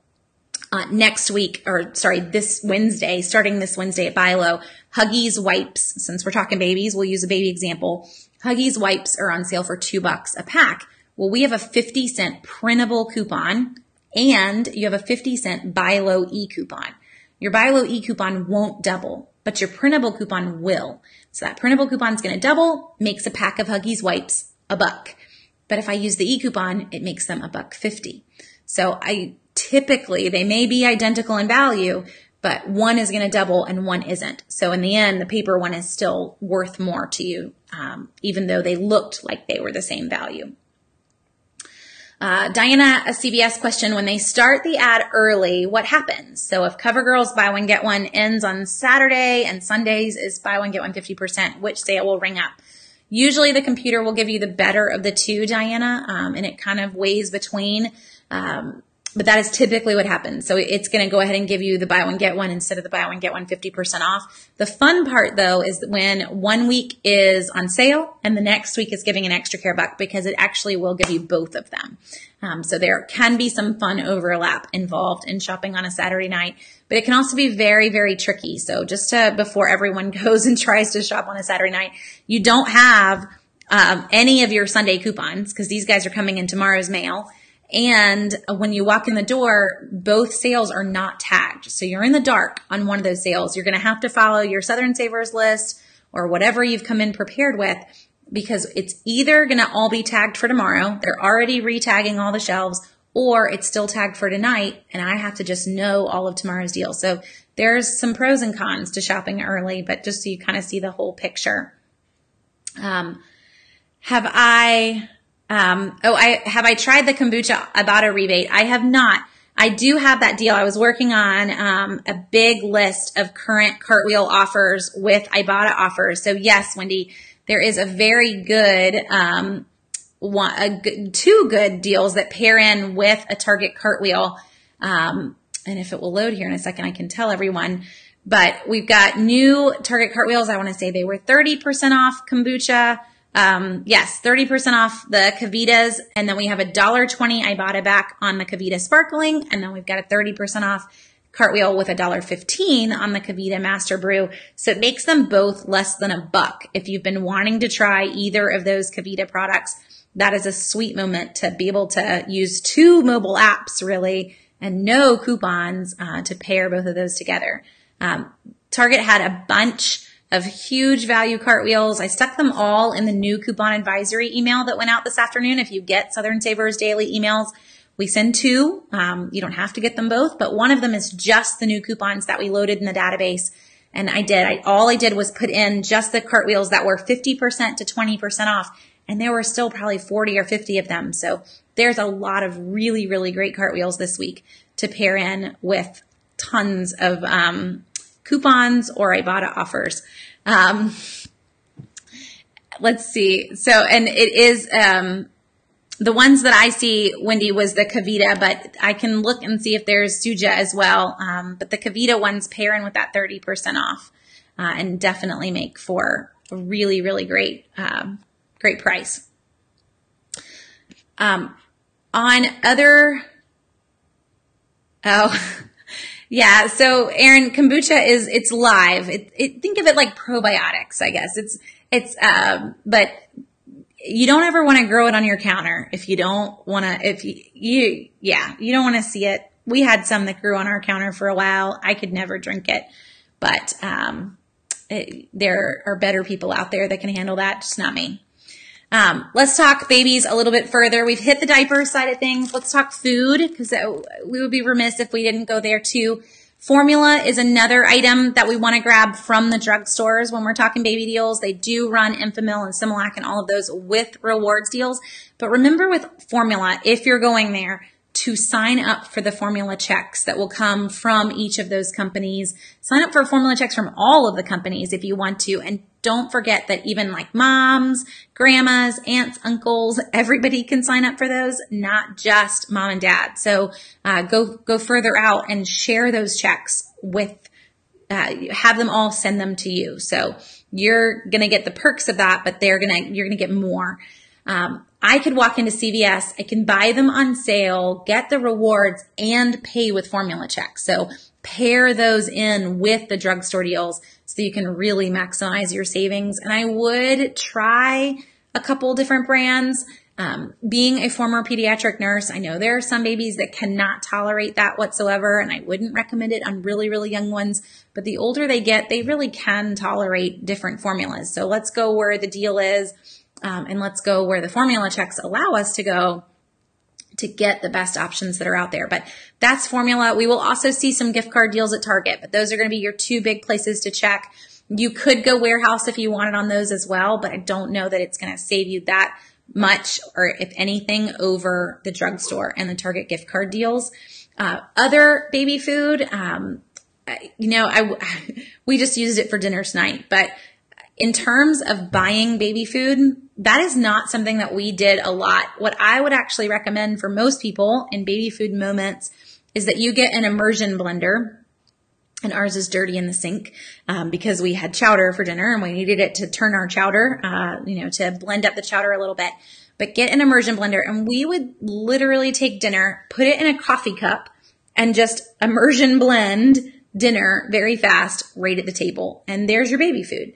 this Wednesday, starting this Wednesday at Bilo, Huggies wipes. Since we're talking babies, we'll use a baby example. Huggies wipes are on sale for $2 a pack. Well, we have a 50-cent printable coupon and you have a 50-cent Bilo e-coupon. Your Bilo e-coupon won't double, but your printable coupon will. So that printable coupon is going to double, makes a pack of Huggies wipes $1. But if I use the e-coupon, it makes them $1.50. So typically, they may be identical in value, but one is going to double and one isn't. So in the end, the paper one is still worth more to you, even though they looked like they were the same value. Diana, a CVS question, when they start the ad early, what happens? So if CoverGirl's buy one, get one ends on Saturday and Sundays is buy one, get one 50%, which sale will ring up? Usually the computer will give you the better of the two, Diana, and it kind of weighs between, but that is typically what happens. So it's going to go ahead and give you the buy one, get one instead of the buy one, get one 50% off. The fun part though is when 1 week is on sale and the next week is giving an extra care buck, because it actually will give you both of them. So there can be some fun overlap involved in shopping on a Saturday night, but it can also be very, very tricky. So just before everyone goes and tries to shop on a Saturday night, you don't have any of your Sunday coupons because these guys are coming in tomorrow's mail. And when you walk in the door, both sales are not tagged. So you're in the dark on one of those sales. You're going to have to follow your Southern Savers list or whatever you've come in prepared with, because it's either going to all be tagged for tomorrow. They're already re-tagging all the shelves, or it's still tagged for tonight and I have to just know all of tomorrow's deals. So there's some pros and cons to shopping early, but just so you kind of see the whole picture. Have I tried the kombucha Rebate rebate? I have not. I do have that deal. I was working on a big list of current Cartwheel offers with Ibotta offers. So yes, Wendy, there is a very good, two good deals that pair in with a Target Cartwheel. And if it will load here in a second, I can tell everyone. But we've got new Target Cartwheels. I want to say they were 30% off kombucha. Yes, 30% off the Kavitas. And then we have $1.20 Ibotta back on the Kavita Sparkling. And then we've got a 30% off Cartwheel with $1.15 on the Kavita Master Brew. So it makes them both less than $1. If you've been wanting to try either of those Kavita products, that is a sweet moment to be able to use two mobile apps really and no coupons to pair both of those together. Target had a bunch of huge value Cartwheels. I stuck them all in the new coupon advisory email that went out this afternoon. If you get Southern Savers daily emails, we send two. You don't have to get them both, but one of them is just the new coupons that we loaded in the database. And all I did was put in just the Cartwheels that were 50% to 20% off. And there were still probably 40 or 50 of them. So there's a lot of really, really great Cartwheels this week to pair in with tons of coupons or Ibotta offers. Let's see. So, and it is, the ones that I see, Wendy, was the Kavita, but I can look and see if there's Suja as well. But the Kavita ones pair in with that 30% off, and definitely make for a really, really great, great price. Yeah. So Aaron, kombucha it's live. Think of it like probiotics, I guess. But you don't ever want to grow it on your counter if you don't want to, you don't want to see it. We had some that grew on our counter for a while. I could never drink it, but, there are better people out there that can handle that. Just not me. Let's talk babies a little bit further. We've hit the diaper side of things. Let's talk food, because we would be remiss if we didn't go there too. Formula is another item that we want to grab from the drugstores when we're talking baby deals. They do run Enfamil and Similac and all of those with rewards deals. But remember with formula, if you're going there, to sign up for the formula checks that will come from each of those companies. Sign up for formula checks from all of the companies if you want to. And don't forget that even like moms, grandmas, aunts, uncles, everybody can sign up for those, not just mom and dad. So go further out and share those checks with, have them all send them to you. So you're going to get the perks of that, but you're going to get more. I could walk into CVS, I can buy them on sale, get the rewards, and pay with formula checks. So pair those in with the drugstore deals so you can really maximize your savings. And I would try a couple different brands. Being a former pediatric nurse, I know there are some babies that cannot tolerate that whatsoever, and I wouldn't recommend it on really, really young ones. But the older they get, they really can tolerate different formulas. So let's go where the deal is. And let's go where the formula checks allow us to go to get the best options that are out there. But that's formula. We will also see some gift card deals at Target, but those are going to be your two big places to check. You could go warehouse if you wanted on those as well, but I don't know that it's going to save you that much, or if anything, over the drugstore and the Target gift card deals. Other baby food, we just used it for dinner tonight, but in terms of buying baby food, that is not something that we did a lot. What I would actually recommend for most people in baby food moments is that you get an immersion blender. And ours is dirty in the sink because we had chowder for dinner and we needed it to turn our chowder, to blend up the chowder a little bit. But get an immersion blender, and we would literally take dinner, put it in a coffee cup, and just immersion blend dinner very fast right at the table. And there's your baby food.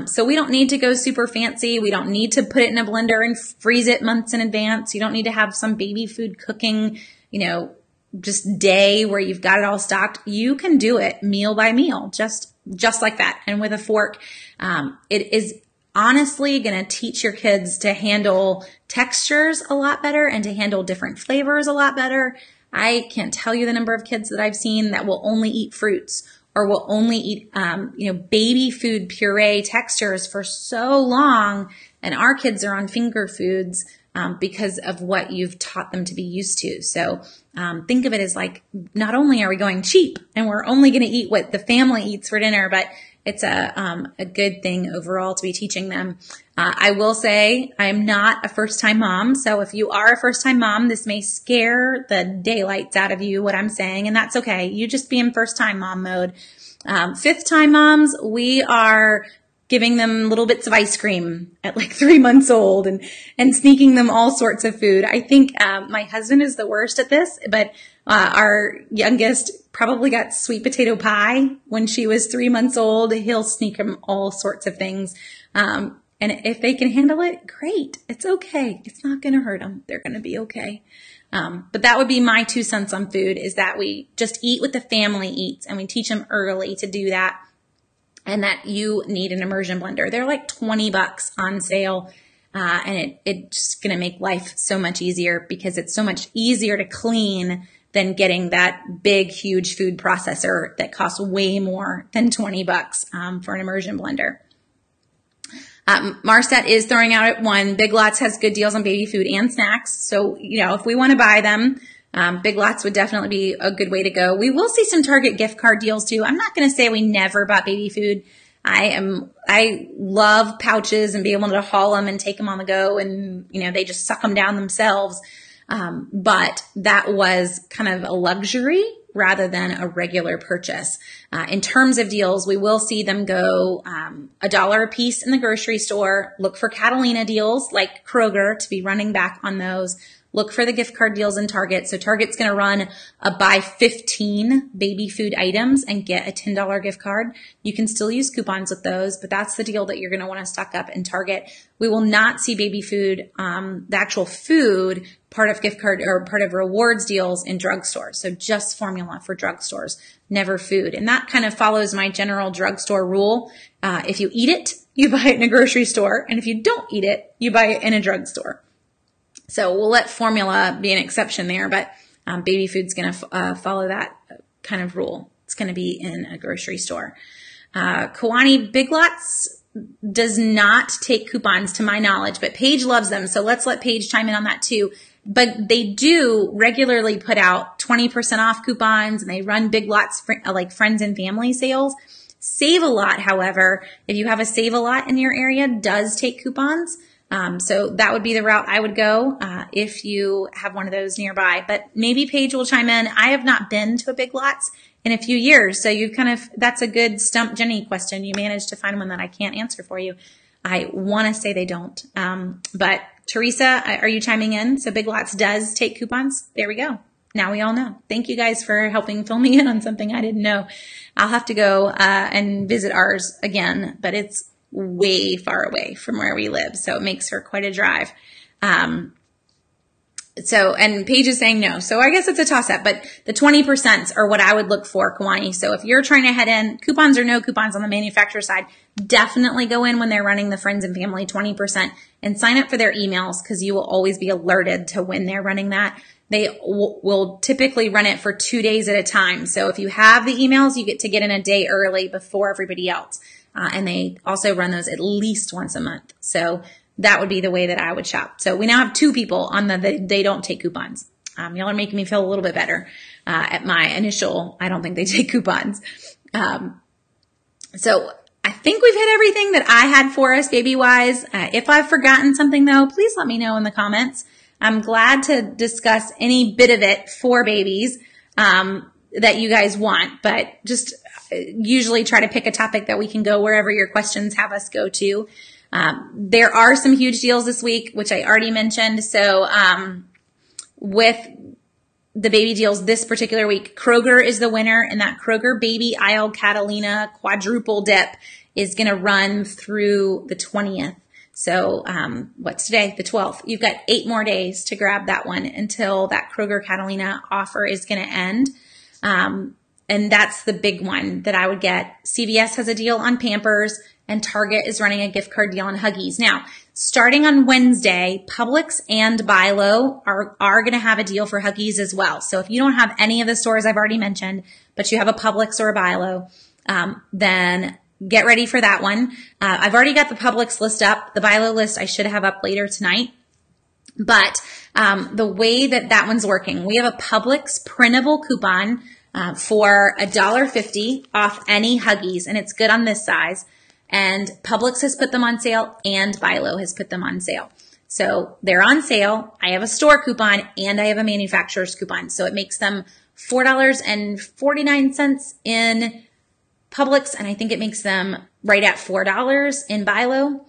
So we don't need to go super fancy. We don't need to put it in a blender and freeze it months in advance. You don't need to have some baby food cooking, just day where you've got it all stocked. You can do it meal by meal, just like that. And with a fork, it is honestly going to teach your kids to handle textures a lot better and to handle different flavors a lot better. I can't tell you the number of kids that I've seen that will only eat fruits or will only eat, baby food puree textures for so long. And our kids are on finger foods because of what you've taught them to be used to. So think of it as like, not only are we going cheap and we're only going to eat what the family eats for dinner, but it's a good thing overall to be teaching them. I will say I'm not a first-time mom. So if you are a first-time mom, this may scare the daylights out of you, what I'm saying, and that's okay. You just be in first-time mom mode. Fifth-time moms, we are giving them little bits of ice cream at like 3 months old and sneaking them all sorts of food. I think my husband is the worst at this, but our youngest probably got sweet potato pie when she was 3 months old. He'll sneak them all sorts of things. And if they can handle it, great. It's okay. It's not going to hurt them. They're going to be okay. But that would be my 2 cents on food, is that we just eat what the family eats, and we teach them early to do that. And that you need an immersion blender. They're like $20 on sale. And it's just going to make life so much easier because it's so much easier to clean than getting that big, huge food processor that costs way more than $20 for an immersion blender. Marset is throwing out at 1. Big Lots has good deals on baby food and snacks. So, if we want to buy them, Big Lots would definitely be a good way to go. We will see some Target gift card deals too. I'm not going to say we never bought baby food. I love pouches and be able to haul them and take them on the go, and, they just suck them down themselves. But that was kind of a luxury rather than a regular purchase. In terms of deals, we will see them go $1 a piece in the grocery store. Look for Catalina deals like Kroger to be running back on those. Look for the gift card deals in Target. So Target's going to run a buy 15 baby food items and get a $10 gift card. You can still use coupons with those, but that's the deal that you're going to want to stock up in Target. We will not see baby food, the actual food, part of gift card or part of rewards deals in drugstores. So just formula for drugstores, never food. And that kind of follows my general drugstore rule. If you eat it, you buy it in a grocery store. And if you don't eat it, you buy it in a drugstore. So we'll let formula be an exception there, but baby food's going to follow that kind of rule. It's going to be in a grocery store. Kiwani Big Lots does not take coupons to my knowledge, but Paige loves them. So let's let Paige chime in on that too. But they do regularly put out 20% off coupons, and they run Big Lots like friends and family sales. Save a Lot, however, if you have a Save a Lot in your area, does take coupons. So that would be the route I would go if you have one of those nearby. But maybe Paige will chime in. I have not been to a Big Lots in a few years, so that's a good Stump Jenny question. You managed to find one that I can't answer for you. I want to say they don't. But Teresa, are you chiming in? So Big Lots does take coupons. There we go. Now we all know. Thank you guys for helping fill me in on something I didn't know. I'll have to go and visit ours again, but it's way far away from where we live, so it makes for quite a drive. And Paige is saying no. So I guess it's a toss-up, but the 20% are what I would look for, Kiwani. So if you're trying to head in, coupons or no coupons on the manufacturer side, definitely go in when they're running the friends and family 20% and sign up for their emails, because you will always be alerted to when they're running that. They will typically run it for 2 days at a time. So if you have the emails, you get to get in a day early before everybody else. And they also run those at least once a month. So that would be the way that I would shop. So we now have 2 people on they don't take coupons. Y'all are making me feel a little bit better at my initial, I don't think they take coupons. So I think we've hit everything that I had for us baby-wise. If I've forgotten something, though, please let me know in the comments. I'm glad to discuss any bit of it for babies that you guys want, but just usually try to pick a topic that we can go wherever your questions have us go to. There are some huge deals this week, which I already mentioned. So with the baby deals this particular week, Kroger is the winner, and that Kroger baby aisle Catalina quadruple dip is going to run through the 20th. So what's today? The 12th. You've got 8 more days to grab that one until that Kroger Catalina offer is going to end. And that's the big one that I would get. CVS has a deal on Pampers, and Target is running a gift card deal on Huggies. Now, starting on Wednesday, Publix and Bilo are going to have a deal for Huggies as well. So if you don't have any of the stores I've already mentioned, but you have a Publix or a Bilo, then get ready for that one. I've already got the Publix list up. The Bilo list I should have up later tonight. But the way that one's working, we have a Publix printable coupon for $1.50 off any Huggies, and it's good on this size. And Publix has put them on sale, and Bilo has put them on sale. So they're on sale. I have a store coupon, and I have a manufacturer's coupon. So it makes them $4.49 in Publix, and I think it makes them right at $4 in Bilo.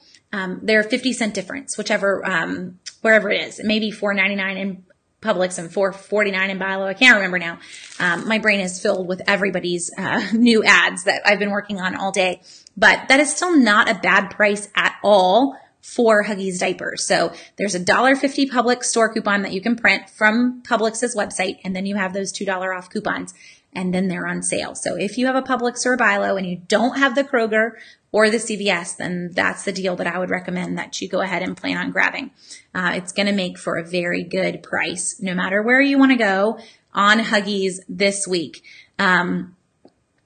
They're 50-cent difference, wherever it is. It may be $4.99 in Publix and $4.49 in Bilo. I can't remember now. My brain is filled with everybody's new ads that I've been working on all day. But that is still not a bad price at all for Huggies diapers. So there's a $1.50 Publix store coupon that you can print from Publix's website, and then you have those $2 off coupons, and then they're on sale. So if you have a Publix or a Bilo and you don't have the Kroger or the CVS, then that's the deal that I would recommend that you go ahead and plan on grabbing. It's going to make for a very good price, no matter where you want to go on Huggies this week.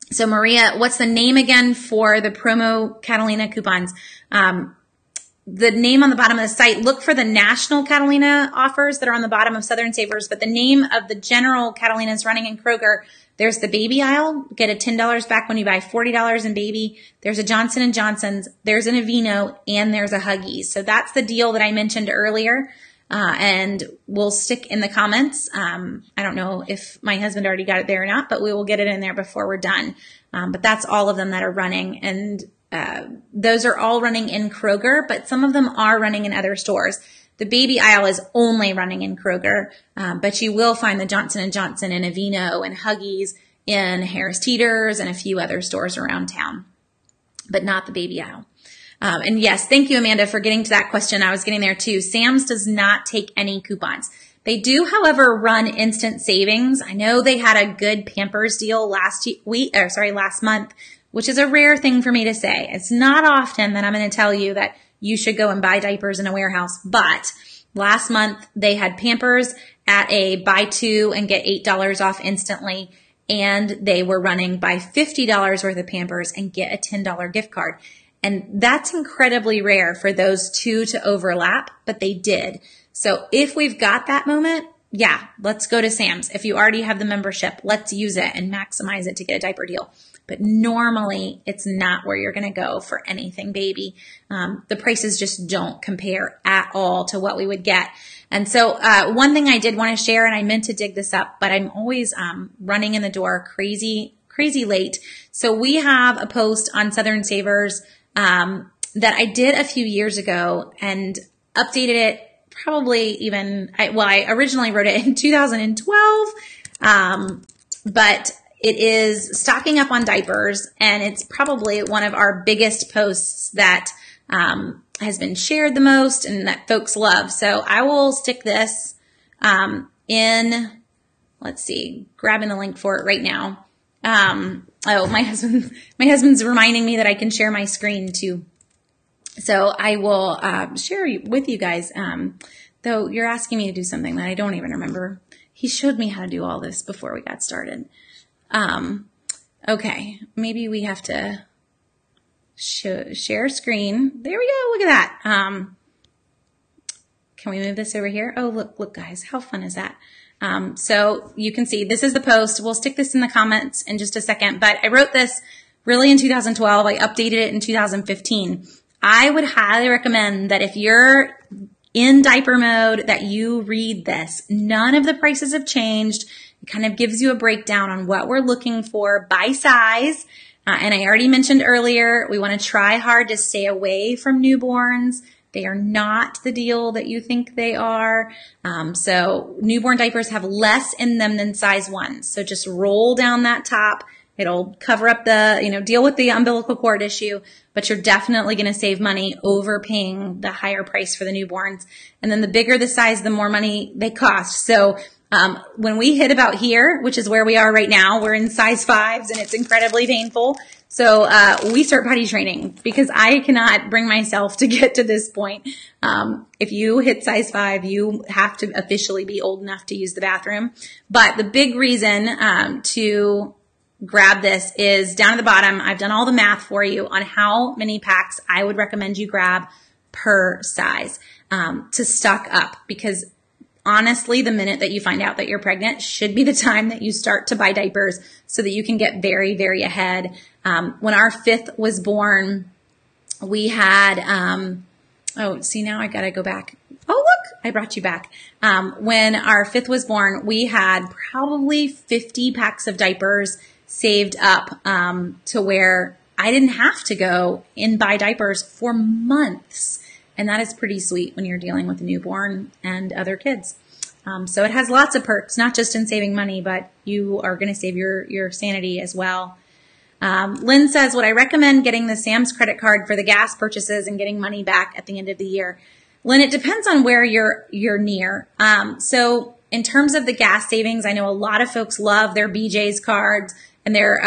So Maria, what's the name again for the promo Catalina coupons? The name on the bottom of the site, look for the national Catalina offers that are on the bottom of Southern Savers, but the name of the general Catalinas running in Kroger, there's the baby aisle, get a $10 back when you buy $40 in baby. There's a Johnson & Johnson's, there's an Aveeno, and there's a Huggies. So that's the deal that I mentioned earlier. And we'll stick in the comments. I don't know if my husband already got it there or not, but we will get it in there before we're done. But that's all of them that are running. And those are all running in Kroger, but some of them are running in other stores. The baby aisle is only running in Kroger, but you will find the Johnson & Johnson and Aveeno and Huggies in Harris Teeter's and a few other stores around town, but not the baby aisle. And yes, thank you, Amanda, for getting to that question. I was getting there too. Sam's does not take any coupons. They do, however, run instant savings. I know they had a good Pampers deal last month, which is a rare thing for me to say. It's not often that I'm going to tell you that you should go and buy diapers in a warehouse, but last month they had Pampers at a buy 2 and get $8 off instantly, and they were running buy $50 worth of Pampers and get a $10 gift card. And that's incredibly rare for those two to overlap, but they did. So if we've got that moment, yeah, let's go to Sam's. If you already have the membership, let's use it and maximize it to get a diaper deal. But normally it's not where you're going to go for anything baby. The prices just don't compare at all to what we would get. And so one thing I did want to share, and I meant to dig this up, but I'm always running in the door crazy late. So we have a post on Southern Savers that I did a few years ago and updated it probably even, I originally wrote it in 2012, but it is stocking up on diapers, and it's probably one of our biggest posts that has been shared the most and that folks love. So I will stick this in, let's see, grabbing the link for it right now. My husband's reminding me that I can share my screen too. So I will share with you guys, though you're asking me to do something that I don't even remember. He showed me how to do all this before we got started. Okay, maybe we have to share screen. There we go. Look at that. Can we move this over here? Oh, look, guys, how fun is that? So you can see this is the post. We'll stick this in the comments in just a second, but I wrote this really in 2012. I updated it in 2015. I would highly recommend that if you're in diaper mode, that you read this. None of the prices have changed. It kind of gives you a breakdown on what we're looking for by size. And I already mentioned earlier, we want to try hard to stay away from newborns. They are not the deal that you think they are. So newborn diapers have less in them than size 1. So just roll down that top. It'll cover up the, deal with the umbilical cord issue, but you're definitely going to save money overpaying the higher price for the newborns. And then the bigger the size, the more money they cost. So when we hit about here, which is where we are right now, we're in size 5s and it's incredibly painful. So we start potty training because I cannot bring myself to get to this point. If you hit size 5, you have to officially be old enough to use the bathroom. But the big reason to grab this is down at the bottom. I've done all the math for you on how many packs I would recommend you grab per size to stock up, because honestly, the minute that you find out that you're pregnant should be the time that you start to buy diapers so that you can get very, very ahead. When our 5th was born, we had, now I got to go back. Oh, look, I brought you back. When our 5th was born, we had probably 50 packs of diapers saved up to where I didn't have to go and buy diapers for months. And that is pretty sweet when you're dealing with a newborn and other kids. So it has lots of perks, not just in saving money, but you are going to save your sanity as well. Lynn says, would I recommend getting the Sam's credit card for the gas purchases and getting money back at the end of the year? Lynn, it depends on where you're near. So in terms of the gas savings, I know a lot of folks love their BJ's cards and their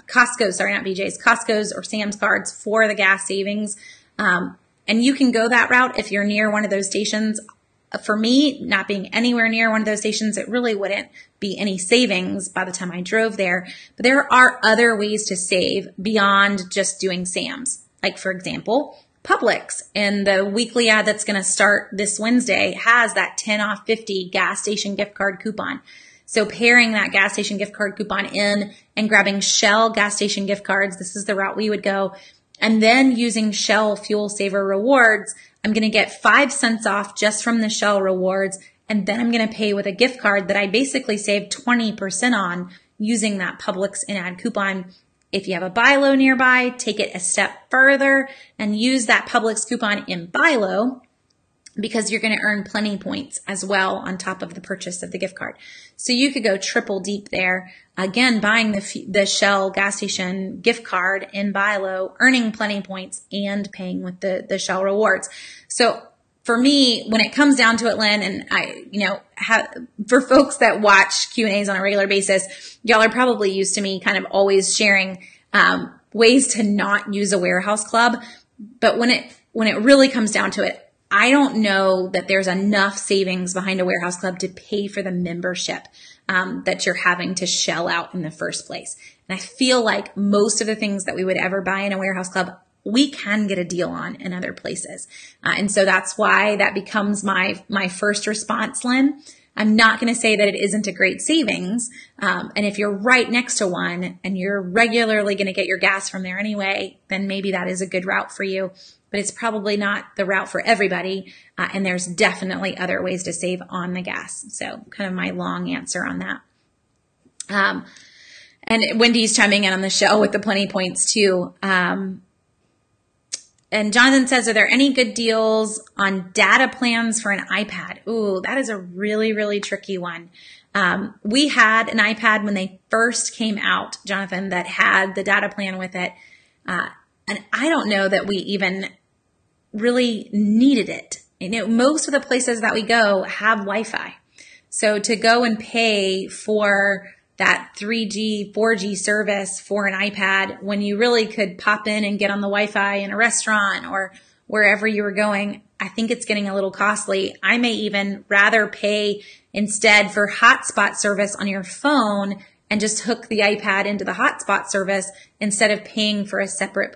Costco's or Sam's cards for the gas savings. And you can go that route if you're near one of those stations. For me, not being anywhere near one of those stations, it really wouldn't be any savings by the time I drove there. But there are other ways to save beyond just doing Sam's. Like, for example, Publix, and the weekly ad that's going to start this Wednesday has that 10 off 50 gas station gift card coupon. So pairing that gas station gift card coupon in and grabbing Shell gas station gift cards, this is the route we would go. And then using Shell Fuel Saver Rewards, I'm going to get 5 cents off just from the Shell Rewards. And then I'm going to pay with a gift card that I basically saved 20% on using that Publix in-ad coupon. If you have a buy low nearby, take it a step further and use that Publix coupon in buy low, because you're going to earn plenty points as well on top of the purchase of the gift card. So you could go triple deep there. Again, buying the Shell gas station gift card in buy low, earning plenty points, and paying with the Shell rewards. So for me, when it comes down to it, Lynn, and for folks that watch Q&As on a regular basis, y'all are probably used to me kind of always sharing ways to not use a warehouse club. But when it really comes down to it, I don't know that there's enough savings behind a warehouse club to pay for the membership that you're having to shell out in the first place. And I feel like most of the things that we would ever buy in a warehouse club, we can get a deal on in other places. And so that's why that becomes my first response, Lynn. I'm not going to say that it isn't a great savings. And if you're right next to one and you're regularly going to get your gas from there anyway, then maybe that is a good route for you. But it's probably not the route for everybody. And there's definitely other ways to save on the gas. So kind of my long answer on that. And Wendy's chiming in on the show with the plenty points too. And Jonathan says, are there any good deals on data plans for an iPad? Ooh, that is a really, really tricky one. We had an iPad when they first came out, Jonathan, that had the data plan with it. And I don't know that we even really needed it. Most of the places that we go have Wi-Fi. So to go and pay for that 3G, 4G service for an iPad when you really could pop in and get on the Wi-Fi in a restaurant or wherever you were going, I think it's getting a little costly. I may even rather pay instead for hotspot service on your phone and just hook the iPad into the hotspot service instead of paying for a separate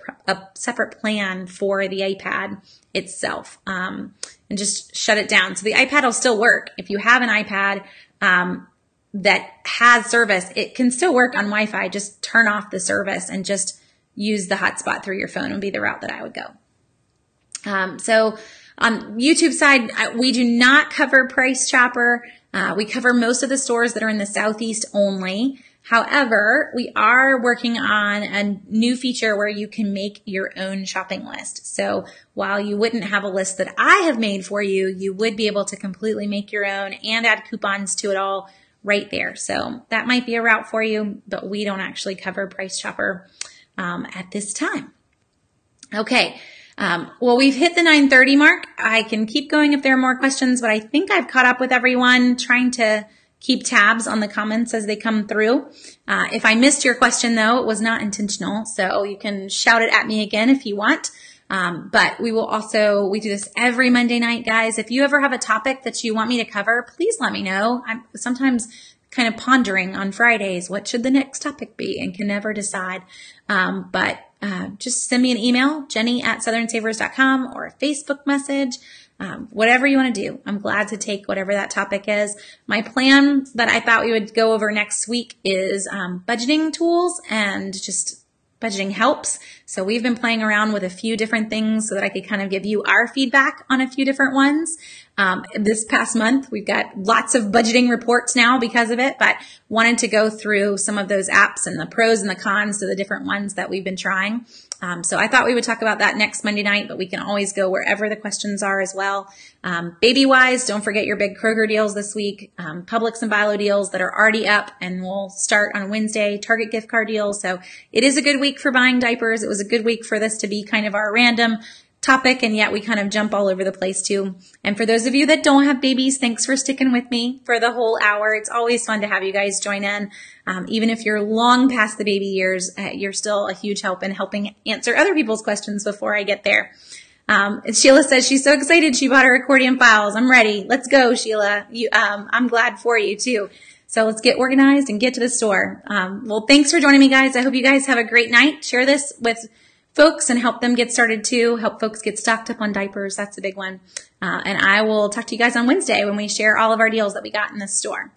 plan for the iPad itself, and just shut it down. So the iPad will still work. If you have an iPad that has service, it can still work on Wi-Fi. Just turn off the service and just use the hotspot through your phone would be the route that I would go. So on YouTube side, we do not cover Price Chopper. We cover most of the stores that are in the Southeast only. However, we are working on a new feature where you can make your own shopping list. So while you wouldn't have a list that I have made for you, you would be able to completely make your own and add coupons to it all right there. So that might be a route for you, but we don't actually cover Price Chopper at this time. Okay. Well, we've hit the 9:30 mark. I can keep going if there are more questions, but I think I've caught up with everyone, trying to keep tabs on the comments as they come through. If I missed your question, though, it was not intentional, so you can shout it at me again if you want. But we do this every Monday night, guys. If you ever have a topic that you want me to cover, please let me know. I'm sometimes kind of pondering on Fridays, what should the next topic be, and can never decide. But just send me an email, jenny@southernsavers.com, or a Facebook message. Whatever you want to do. I'm glad to take whatever that topic is. My plan that I thought we would go over next week is budgeting tools and just budgeting helps. So we've been playing around with a few different things so that I could kind of give you our feedback on a few different ones. This past month, we've got lots of budgeting reports now because of it, but wanted to go through some of those apps and the pros and the cons to the different ones that we've been trying. So I thought we would talk about that next Monday night, but we can always go wherever the questions are as well. Baby-wise, don't forget your big Kroger deals this week, Publix and Bilo deals that are already up and will start on Wednesday, Target gift card deals. So it is a good week for buying diapers. It was a good week for this to be kind of our random topic, and yet we kind of jump all over the place too. And for those of you that don't have babies, thanks for sticking with me for the whole hour. It's always fun to have you guys join in. Even if you're long past the baby years, you're still a huge help in helping answer other people's questions before I get there. Sheila says she's so excited she bought her accordion files. I'm ready. Let's go, Sheila. I'm glad for you too. So let's get organized and get to the store. Well, thanks for joining me, guys. I hope you guys have a great night. Share this with folks and help them get started too. Help folks get stocked up on diapers. That's a big one. And I will talk to you guys on Wednesday when we share all of our deals that we got in the store.